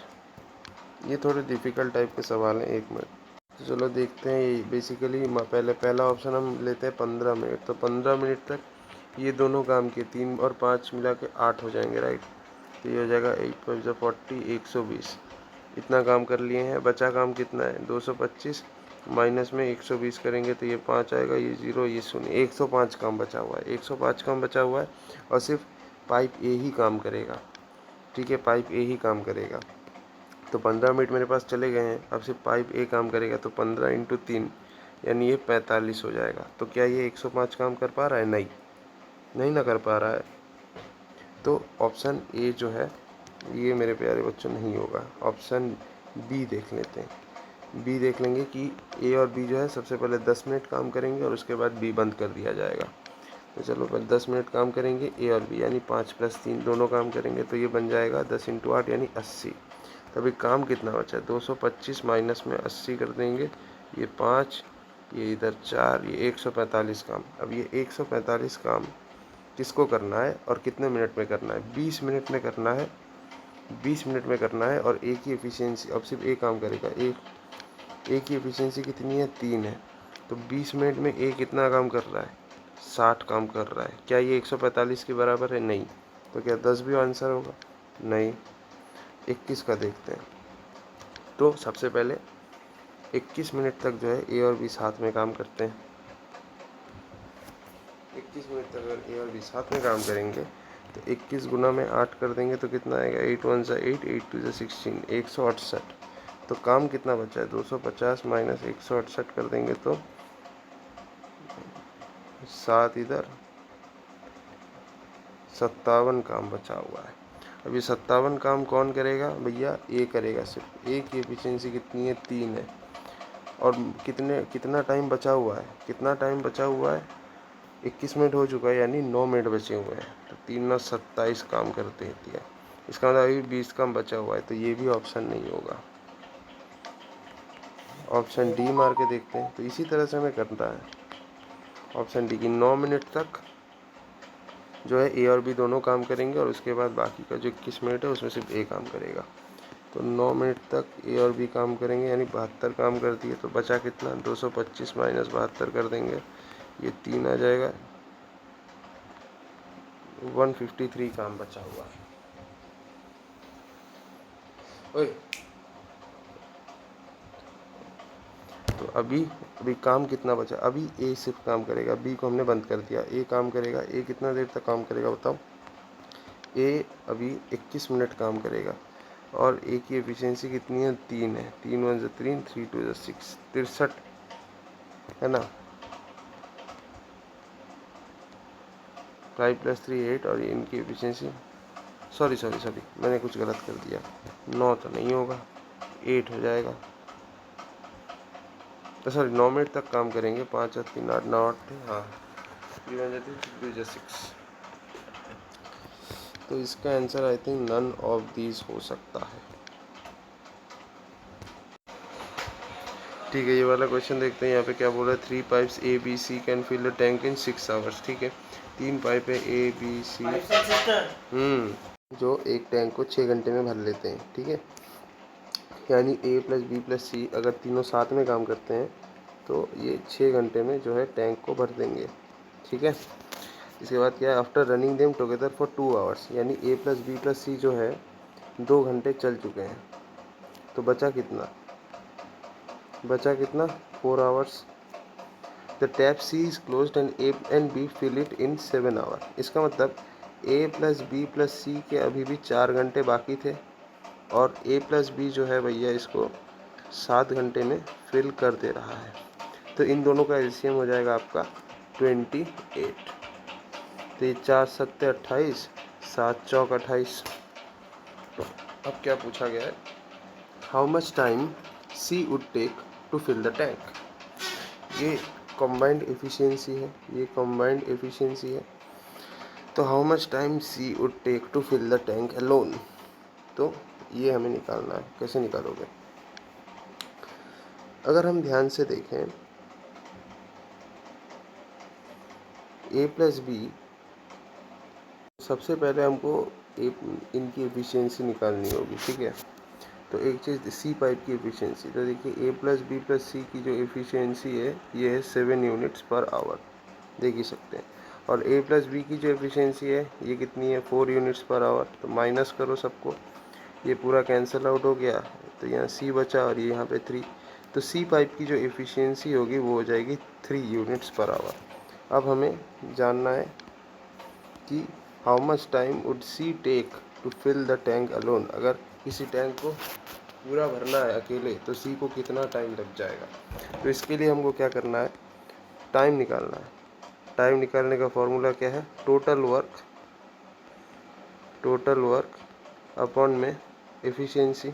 ये थोड़े डिफ़िकल्ट टाइप के सवाल हैं। 1 मिनट, तो चलो देखते हैं। ये बेसिकली पहले पहला ऑप्शन हम लेते हैं 15 मिनट। तो 15 मिनट तक ये दोनों काम किए, 3 और 5 मिला के 8 हो जाएंगे, राइट। तो ये हो जाएगा 8 5 ज़ा 40, 120, इतना काम कर लिए हैं। बचा काम कितना है, 225 माइनस में 120 करेंगे तो ये 5 आएगा, ये 0, ये 0, 105 काम बचा हुआ है। 105 काम बचा हुआ है और सिर्फ पाइप ए ही काम करेगा, ठीक है, पाइप ए ही काम करेगा। तो 15 मिनट मेरे पास चले गए हैं, अब सिर्फ पाइप ए काम करेगा। तो 15 × 3 यानी ये 45 हो जाएगा। तो क्या ये 105 काम कर पा रहा है, नहीं, नहीं ना कर पा रहा है। तो ऑप्शन ए जो है ये मेरे प्यारे बच्चों नहीं होगा। ऑप्शन बी देख लेते हैं। बी देख लेंगे कि ए और बी जो है सबसे पहले 10 मिनट काम करेंगे और उसके बाद बी बंद कर दिया जाएगा। तो चलो पहले 10 मिनट काम करेंगे ए और बी, यानी 5 + 3 दोनों काम करेंगे। तो ये बन जाएगा 10 × 8 यानी 80। तभी काम कितना बचा है, 225 माइनस में 80 कर देंगे, ये 5, ये इधर 4, ये 145 काम। अब ये 145 काम किसको करना है और कितने मिनट में करना है, 20 मिनट में करना है। 20 मिनट में करना है और ए की एफिशिएंसी, अब सिर्फ ए काम करेगा। ए की एफिशिएंसी कितनी है, 3 है। तो 20 मिनट में ए कितना काम कर रहा है, 60 काम कर रहा है। क्या ये 145 के बराबर है, नहीं। तो क्या 10 भी आंसर होगा, नहीं। 21 का देखते हैं। तो सबसे पहले 21 मिनट तक जो है ए और बी साथ में काम करते हैं। 21 मिनट तक अगर ए और बी साथ में काम करेंगे तो 21 गुना में 8 कर देंगे तो कितना आएगा, 8 1 ज़ा 8, 8 2 ज़ा 16, 168। तो काम कितना बचा है, 250 माइनस 168 कर देंगे तो 7 इधर, 57 काम बचा हुआ है। अब ये 57 काम कौन करेगा भैया, ए करेगा। सिर्फ ए की एफिशिएंसी कितनी है, 3 है। और कितना टाइम बचा हुआ है, कितना टाइम बचा हुआ है, 21 मिनट हो चुका है, यानी 9 मिनट बचे हुए हैं। तो 3 9 27 काम कर देती है। इसका मतलब अभी 20 काम बचा हुआ है, तो ये भी ऑप्शन नहीं होगा। ऑप्शन डी मार के देखते हैं। तो इसी तरह से हमें करना है ऑप्शन डी की, 9 मिनट तक जो है ए और बी दोनों काम करेंगे और उसके बाद बाकी का जो 21 मिनट है उसमें सिर्फ ए काम करेगा। तो 9 मिनट तक ए और बी काम करेंगे, यानी 72 काम कर दिए। तो बचा कितना, 225 माइनस 72 कर देंगे, ये 3 आ जाएगा, 153 काम बचा हुआ है। ओए, तो अभी काम कितना बचा, अभी ए सिर्फ काम करेगा, बी को हमने बंद कर दिया। ए काम करेगा, ए कितना देर तक काम करेगा बताओ, ए अभी 21 मिनट काम करेगा और ए की एफिशिएंसी कितनी है, 3 है। 3 1 ज़ा 3, 3 2 ज़ा 6, 63 है ना। 5 + 3 8 और इनकी एफिशिएंसी, सॉरी मैंने कुछ गलत कर दिया, 9 तो नहीं होगा, 8 हो जाएगा। सॉरी 9 मिनट तक काम करेंगे। 5 और 3 8 9 8 हाँ 3 बन जाती है 6। तो इसका answer I think none of these हो सकता है। ठीक है, ये वाला क्वेश्चन देखते हैं। यहाँ पे क्या बोल रहा है, 3 pipes A B C can fill the tank in 6 hours. ठीक है, 3 पाइप है ए बी सी, जो एक टैंक को 6 घंटे में भर लेते हैं। ठीक है, यानी ए प्लस बी प्लस सी अगर तीनों साथ में काम करते हैं तो ये 6 घंटे में जो है टैंक को भर देंगे। ठीक है, इसके बाद क्या है, after running them together for 2 hours, यानी ए प्लस बी प्लस सी जो है 2 घंटे चल चुके हैं, तो बचा कितना 4 hours. The tap C is closed and A and B fill it in 7 hour. इसका मतलब A plus B plus C के अभी भी 4 घंटे बाकी थे और ए प्लस बी जो है भैया इसको 7 घंटे में फिल कर दे रहा है। तो इन दोनों का एलसीएम हो जाएगा आपका 28। तो ये 4 7 28, 7 चौक 28। अब क्या पूछा गया है, how much time C would take to fill the tank. ये कॉम्बाइंड एफिशिएंसी है, ये कॉम्बाइंड एफिशिएंसी है। तो how much time C would take to fill the tank alone, तो ये हमें निकालना है। कैसे निकालोगे, अगर हम ध्यान से देखें ए प्लस बी, सबसे पहले हमको इनकी एफिशिएंसी निकालनी होगी। ठीक है, तो एक चीज़ सी पाइप की एफिशिएंसी, तो देखिए ए प्लस बी प्लस सी की जो एफिशिएंसी है ये है 7 यूनिट्स पर आवर, देख ही सकते हैं। और ए प्लस बी की जो एफिशिएंसी है ये कितनी है, 4 यूनिट्स पर आवर। तो माइनस करो सबको, ये पूरा कैंसिल आउट हो गया, तो यहाँ सी बचा और ये यहाँ पे 3। तो सी पाइप की जो एफिशिएंसी होगी वो हो जाएगी 3 यूनिट्स पर आवर। अब हमें जानना है कि how much time would C take to fill the tank alone. अगर किसी टैंक को पूरा भरना है अकेले तो सी को कितना टाइम लग जाएगा। तो इसके लिए हमको क्या करना है, टाइम निकालना है। टाइम निकालने का फॉर्मूला क्या है, टोटल वर्क अपॉन में एफिशिएंसी।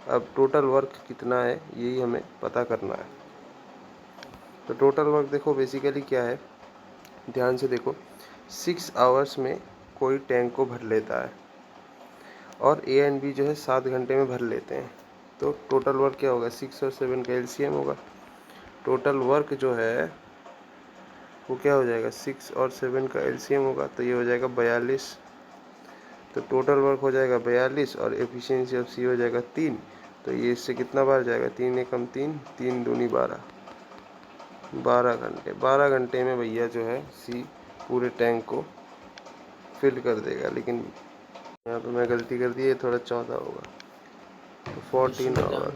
अब टोटल वर्क कितना है यही हमें पता करना है। तो टोटल वर्क देखो बेसिकली क्या है, ध्यान से देखो, 6 आवर्स में कोई टैंक को भर लेता है और ए एंड बी जो है 7 घंटे में भर लेते हैं। तो टोटल वर्क क्या होगा, 6 और 7 का एलसीएम होगा। टोटल वर्क जो है वो क्या हो जाएगा, 6 और 7 का एलसीएम होगा, तो ये हो जाएगा 42। तो टोटल वर्क हो जाएगा 42 और एफिशिएंसी ऑफ सी हो जाएगा 3। तो ये इससे कितना बार जाएगा, 3 एकम 3, 3 दूनी 12, 12 घंटे। 12 घंटे में भैया जो है सी पूरे टैंक को फिल कर देगा। लेकिन यहाँ पे मैं गलती कर दी, ये थोड़ा 14 होगा, तो 14 आवर।